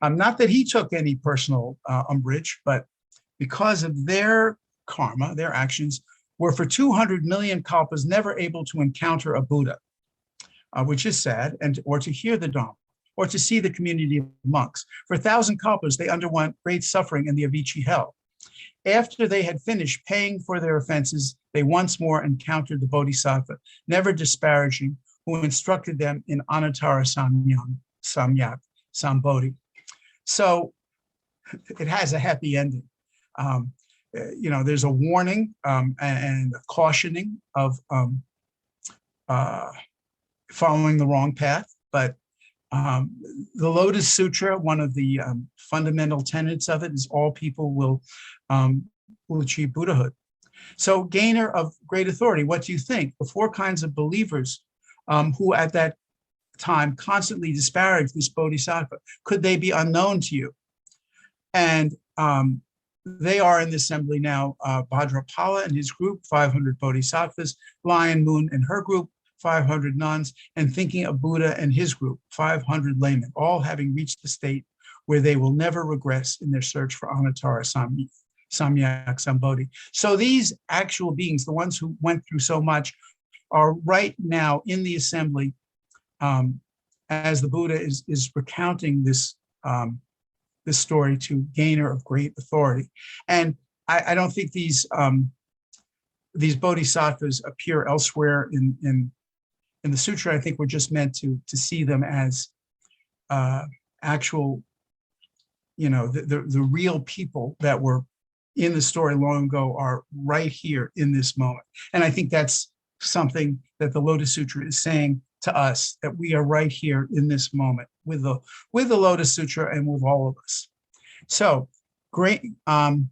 Not that he took any personal umbrage, but because of their karma, their actions, were for 200 million kalpas never able to encounter a Buddha, which is sad, or to hear the Dharma, or to see the community of monks. For 1,000 kalpas, they underwent great suffering in the Avicii hell. After they had finished paying for their offenses, they once more encountered the Bodhisattva, never disparaging, who instructed them in Anuttara Samyak Sambodhi. So it has a happy ending. There's a warning and a cautioning of following the wrong path. But the Lotus Sutra, one of the fundamental tenets of it is all people will achieve Buddhahood. So, gainer of great authority, what do you think? The four kinds of believers who at that time constantly disparaged this bodhisattva, could they be unknown to you? And they are in the assembly now, Bhadrapala and his group, 500 bodhisattvas, Lion Moon and her group, 500 nuns, and thinking of Buddha and his group, 500 laymen, all having reached the state where they will never regress in their search for Anuttara Samyak Sambodhi. So these actual beings, the ones who went through so much, are right now in the assembly as the Buddha is recounting this story to gainer of great authority. And I don't think these bodhisattvas appear elsewhere in the sutra. I think we're just meant to see them as actual, the real people that were in the story long ago are right here in this moment. And I think that's something that the Lotus Sutra is saying to us that we are right here in this moment with the Lotus Sutra and with all of us. So great, gain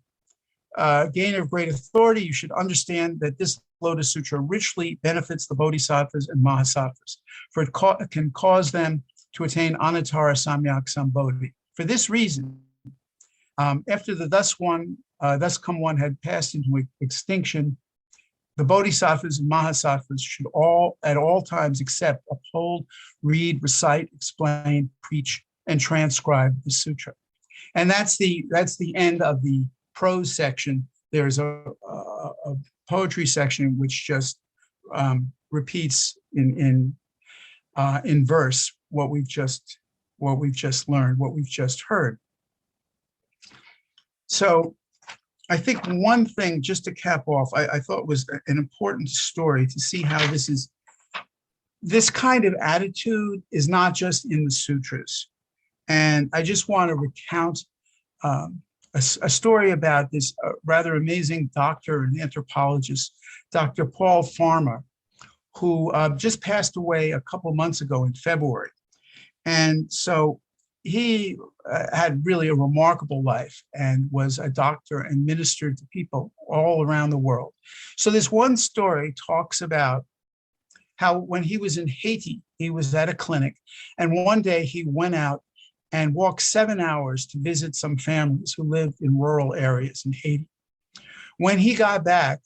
of great authority, you should understand that this Lotus Sutra richly benefits the Bodhisattvas and Mahasattvas, for it can cause them to attain Anuttara Samyak Sambodhi. For this reason, after the thus come one had passed into extinction, the Bodhisattvas and Mahasattvas should at all times accept, uphold, read, recite, explain, preach, and transcribe the sutra. And that's the end of the prose section. There's a poetry section which just repeats in verse what we've just learned, what we've just heard. So I think one thing, just to cap off, I thought was an important story to see how this kind of attitude is not just in the sutras. And I just want to recount a story about this rather amazing doctor and anthropologist, Dr. Paul Farmer, who just passed away a couple months ago in February. And so he had really a remarkable life and was a doctor and ministered to people all around the world. So this one story talks about how when he was in Haiti, he was at a clinic, and one day he went out and walked 7 hours to visit some families who lived in rural areas in Haiti. When he got back,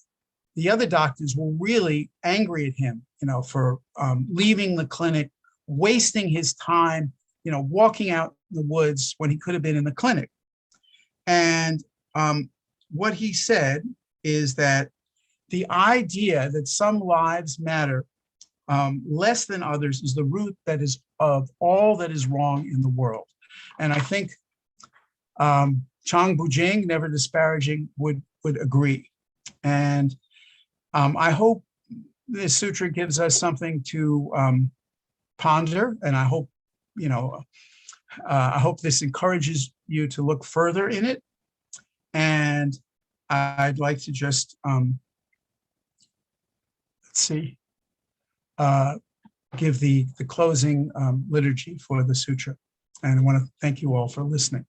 the other doctors were really angry at him, for leaving the clinic, wasting his time, walking out in the woods when he could have been in the clinic. And what he said is that the idea that some lives matter less than others is the root that is of all that is wrong in the world. And I think Chang Bujing, never disparaging, would agree. And I hope this sutra gives us something to ponder, and I hope this encourages you to look further in it. And I'd like to just give the closing liturgy for the sutra. And I want to thank you all for listening.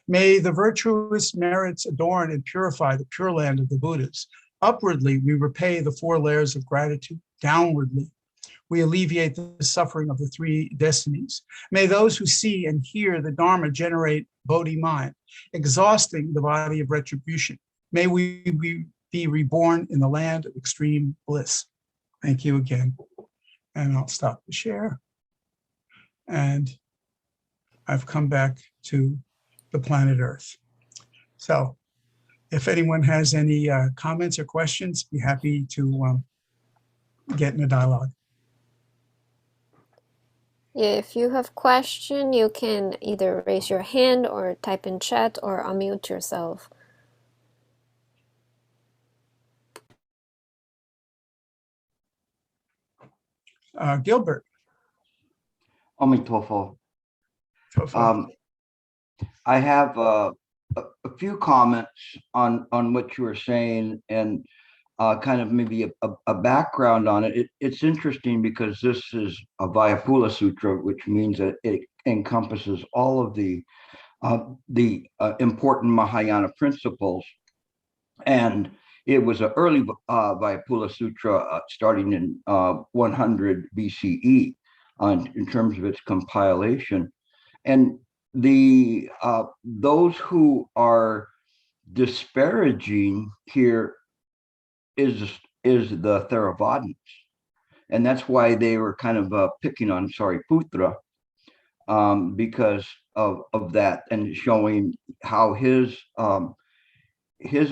May the virtuous merits adorn and purify the Pure Land of the Buddhas. Upwardly, we repay the 4 layers of gratitude. Downwardly, we alleviate the suffering of the 3 destinies. May those who see and hear the Dharma generate Bodhi mind, exhausting the body of retribution. May we be reborn in the land of extreme bliss. Thank you again. And I'll stop the share. And I've come back to the planet Earth. So if anyone has any comments or questions, be happy to get in a dialogue. If you have a question, you can either raise your hand or type in chat or unmute yourself. Gilbert. Omitofo. I have a few comments on what you were saying, and kind of maybe a background on it. It's interesting because this is a Vayapula Sutra, which means that it encompasses all of the important Mahayana principles. And it was an early Vayapula Sutra starting in 100 BCE in terms of its compilation. And those who are disparaging here is the Theravadins, and that's why they were kind of picking on Sariputra because of that, and showing how his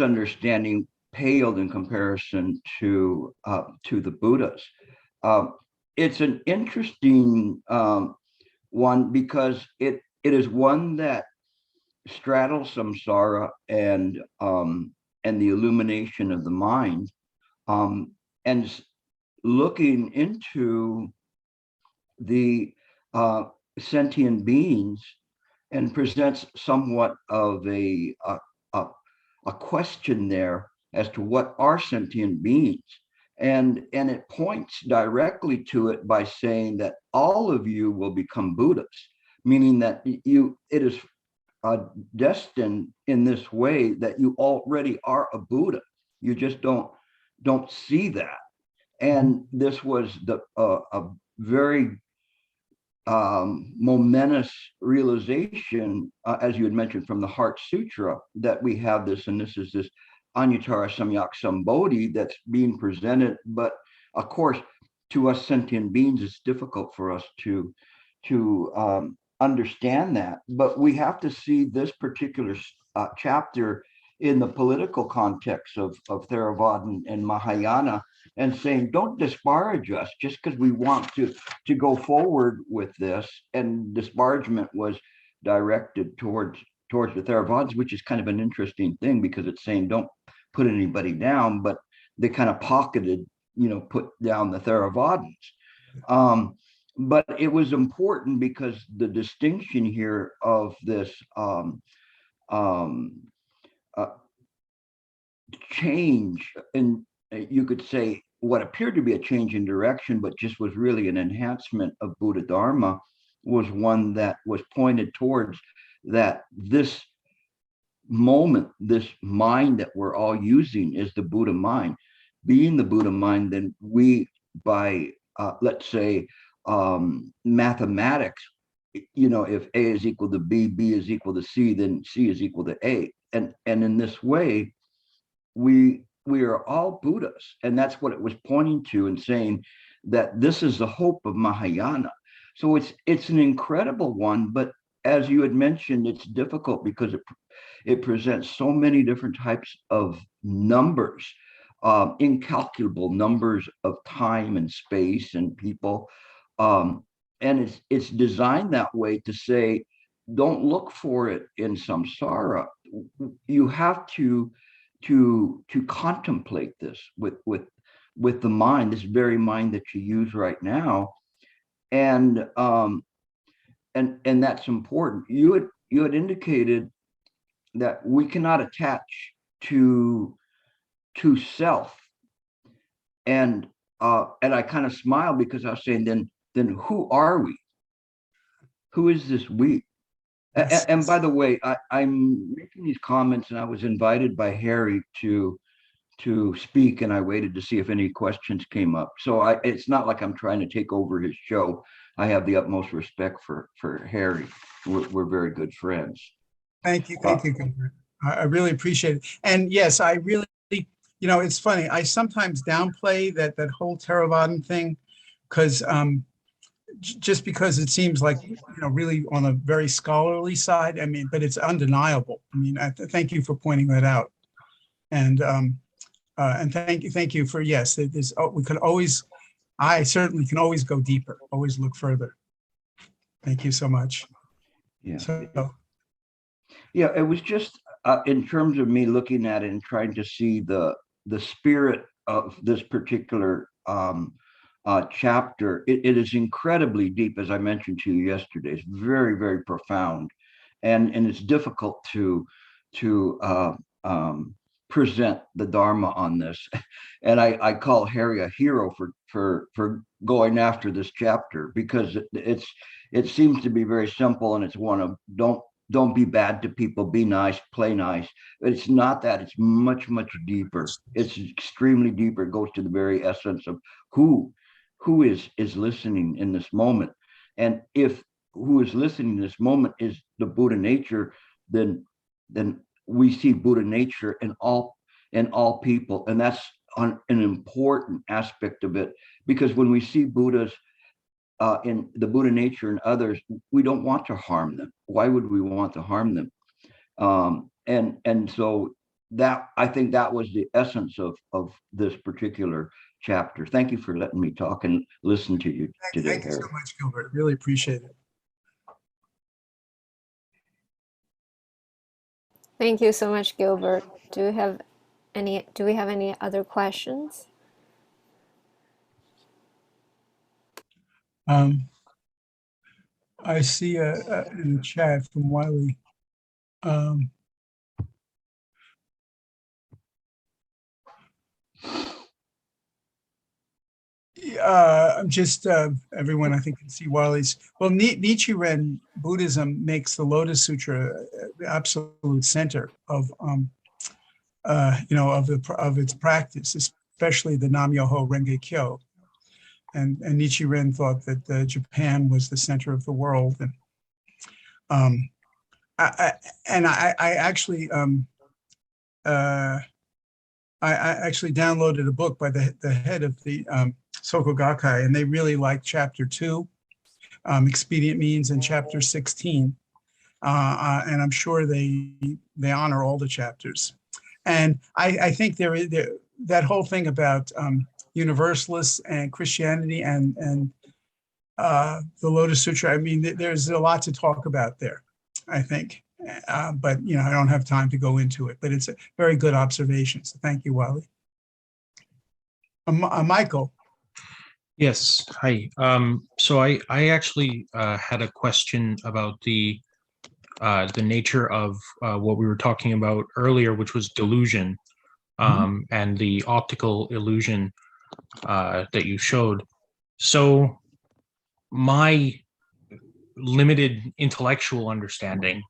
understanding paled in comparison to the Buddha's. It's an interesting one because it is one that straddles samsara and the illumination of the mind, and looking into the sentient beings, and presents somewhat of a question there as to what are sentient beings. And it points directly to it by saying that all of you will become Buddhas, meaning that it is destined in this way that you already are a Buddha. You just don't see that. And this was a very momentous realization, as you had mentioned, from the Heart Sutra, that we have this, and this is this Anuttara Samyak Sambodhi that's being presented. But of course, to us sentient beings, it's difficult for us to understand that. But we have to see this particular chapter in the political context of Theravada and Mahayana, and saying, don't disparage us just because we want to go forward with this. And disparagement was directed towards the Theravadins, which is kind of an interesting thing, because it's saying don't put anybody down, but they kind of pocketed, put down the Theravadins. But it was important because the distinction here of this change, and you could say what appeared to be a change in direction, but just was really an enhancement of Buddha Dharma, was one that was pointed towards that this moment, this mind that we're all using is the Buddha mind. Being the Buddha mind, then we, by let's say mathematics, if A is equal to B, B is equal to C, then C is equal to A. And in this way, we are all Buddhas. And that's what it was pointing to, and saying that this is the hope of Mahayana. So it's an incredible one, but as you had mentioned, it's difficult because it presents so many different types of numbers, incalculable numbers of time and space and people. And it's designed that way to say, don't look for it in samsara. You have to contemplate this with the mind, this very mind that you use right now. And that's important. You had indicated that we cannot attach to self, and I kind of smiled, because I was saying, then who are we? Who is this we? And by the way, I'm making these comments, and I was invited by Harry to speak, and I waited to see if any questions came up. So it's not like I'm trying to take over his show. I have the utmost respect for Harry. We're very good friends. Thank you, Gilbert. I really appreciate it. And yes, I really, it's funny. I sometimes downplay that whole Theravadan thing, because just because it seems like, really on a very scholarly side. I mean, but it's undeniable. I mean, thank you for pointing that out. And thank you for, yes, we could always, I certainly can always go deeper, always look further. Thank you so much. Yeah. So, yeah, it was just in terms of me looking at it and trying to see the spirit of this particular chapter. It is incredibly deep, as I mentioned to you yesterday. It's very, very profound, and it's difficult to present the Dharma on this. And I call Harry a hero for going after this chapter, because it seems to be very simple, and it's one of don't be bad to people, be nice, play nice. It's not that. It's much, much deeper. It's extremely deeper. It goes to the very essence of who is listening in this moment. And if who is listening in this moment is the Buddha nature, then we see Buddha nature in all people. And that's an important aspect of it, because when we see Buddhas in the Buddha nature in others, we don't want to harm them. Why would we want to harm them? And so that, I think that was the essence of this particular chapter. Thank you for letting me talk and listen to you today. Thank you so much, Gilbert. Really appreciate it. Thank you so much, Gilbert. Do we have any other questions? I see in the chat from Wiley. I'm just, everyone I think can see Wiley's. Well, Nichiren Buddhism makes the Lotus Sutra the absolute center of, of its practice, especially the Nam-myoho Renge Kyo. And Nichiren thought that Japan was the center of the world. And I actually downloaded a book by the head of the Soka Gakkai, and they really like chapter 2, expedient means, and chapter 16. And I'm sure they honor all the chapters. And I think that whole thing about universalists and Christianity and the Lotus Sutra, I mean, there's a lot to talk about there, I think. But, I don't have time to go into it, but it's a very good observation. So thank you, Wiley. Michael. Yes, hi. So I actually had a question about the nature of what we were talking about earlier, which was delusion, and the optical illusion that you showed. So my limited intellectual understanding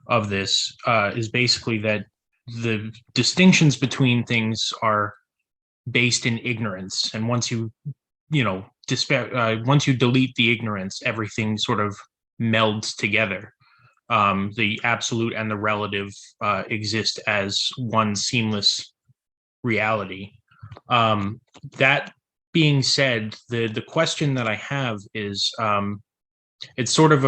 of this is basically that the distinctions between things are based in ignorance, and once you once you delete the ignorance, everything sort of melds together. The absolute and the relative exist as one seamless reality. That being said, the question that I have is, it's sort of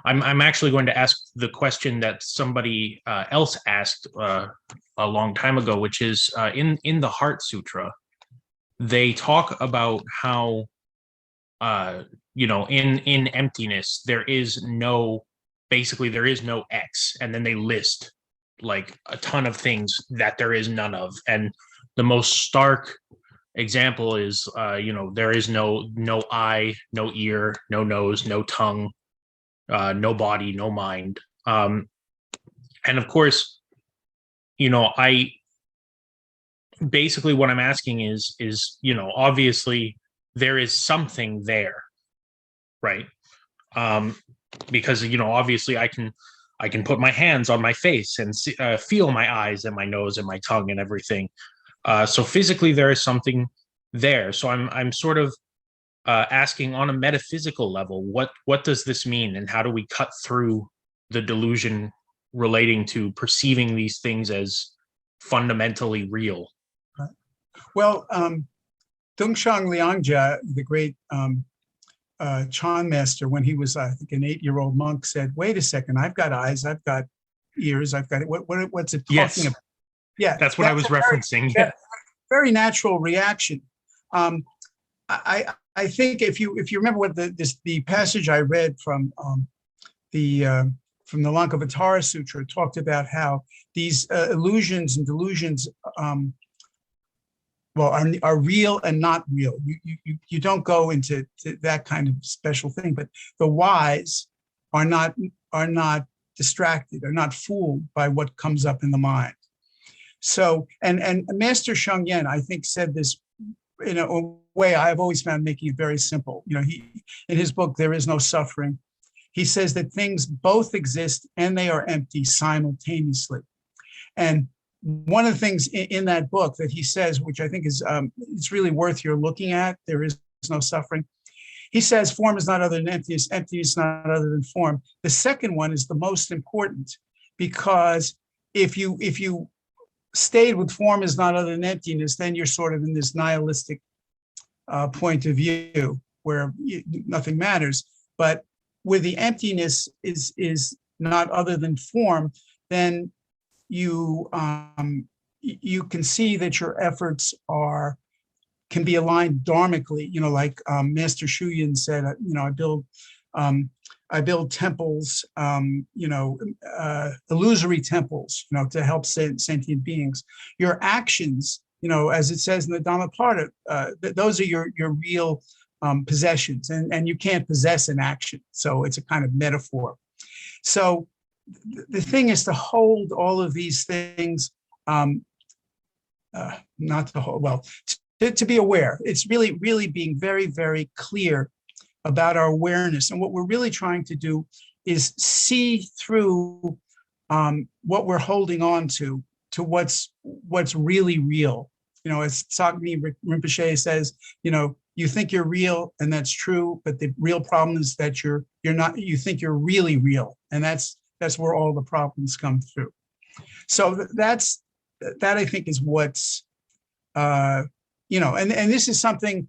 I'm actually going to ask the question that somebody else asked a long time ago, which is in the Heart Sutra, they talk about how in emptiness there is no X, and then they list like a ton of things that there is none of, and the most stark example is there is no eye, no ear, no nose, no tongue, no body, no mind. And of course, I basically what I'm asking is obviously there is something there, right? Because obviously I can put my hands on my face and feel my eyes and my nose and my tongue and everything. So physically there is something there. So I'm sort of asking on a metaphysical level, what does this mean, and how do we cut through the delusion relating to perceiving these things as fundamentally real? Well, Dungshang Liangjia, the great Chan master, when he was, I think, an 8-year-old monk, said, "Wait a second, I've got eyes, I've got ears, I've got it. What's it talking about?" Yeah, that's what I was referencing. Very natural reaction. I think if you remember what the passage I read from the Lankavatara Sutra talked about how these illusions and delusions are real and not real. You don't go into that kind of special thing, but the wise are not distracted, are not fooled by what comes up in the mind. So, and Master Sheng Yen, I think, said this in a way I've always found making it very simple. He, in his book, There Is No Suffering, he says that things both exist and they are empty simultaneously. And one of the things in that book that he says, which I think is it's really worth your looking at, There Is No Suffering. He says form is not other than emptiness, emptiness is not other than form. The second one is the most important, because if you stayed with form is not other than emptiness, then you're sort of in this nihilistic point of view where nothing matters. But where the emptiness is not other than form, then you can see that your efforts can be aligned dharmically. Like Master Sheng Yen said, I build temples, illusory temples, to help sentient beings. Your actions, as it says in the Dhammapada, those are your real possessions, and you can't possess an action. So it's a kind of metaphor. So the thing is to hold all of these things, to be aware. It's really being very, very clear about our awareness. And what we're really trying to do is see through what we're holding on to what's really real. You know, as Sakni Rinpoche says, you know, you think you're real, and that's true, but the real problem is that you're not. You think you're really real, and that's where all the problems come through. So that I think is what's you know, and this is something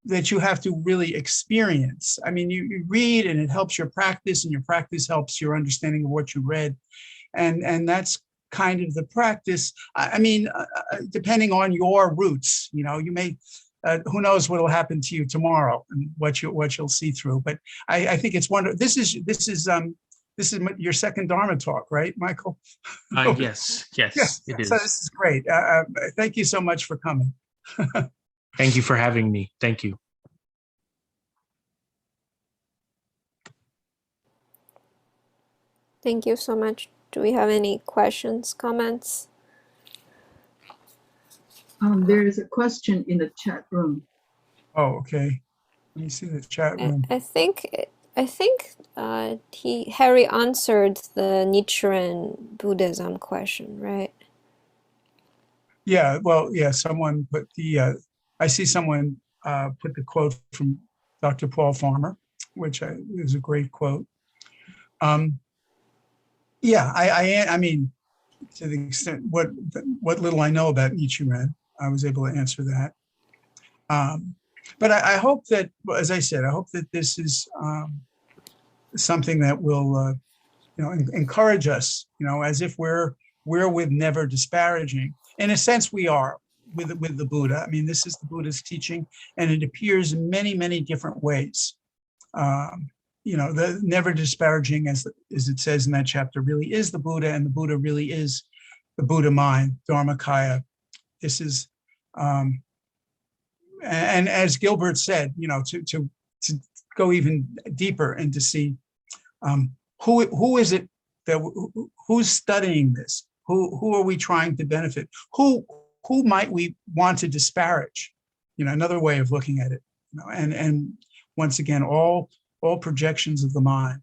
that you have to really experience. I mean, you read and it helps your practice, and your practice helps your understanding of what you read, and that's kind of the practice. I mean, depending on your roots, you know, you may. Who knows what will happen to you tomorrow and what you'll see through. But I think it's wonderful. This is your second Dharma talk, right, Michael? Yes, it is. So this is great. Thank you so much for coming. Thank you for having me. Thank you. Thank you so much. Do we have any questions, comments? There is a question in the chat room. Oh, okay. Let me see the chat room. I think Harry answered the Nichiren Buddhism question, right? Yeah, well, yeah, someone put the, I see someone put the quote from Dr. Paul Farmer, which is a great quote. Yeah, I mean, to the extent what little I know about Nichiren, I was able to answer that. But I hope that, as I said, I hope that this is something that will, you know, encourage us, you know, as if we're with never disparaging. In a sense, we are with the Buddha. I mean, this is the Buddha's teaching, and it appears in many, many different ways. You know, the never disparaging, as it says in that chapter, really is the Buddha, and the Buddha really is the Buddha mind, Dharmakaya. This is, and as Gilbert said, you know, to go even deeper and to see who is it that who's studying this? Who are we trying to benefit? Who might we want to disparage? You know, another way of looking at it. You know, and once again, all projections of the mind.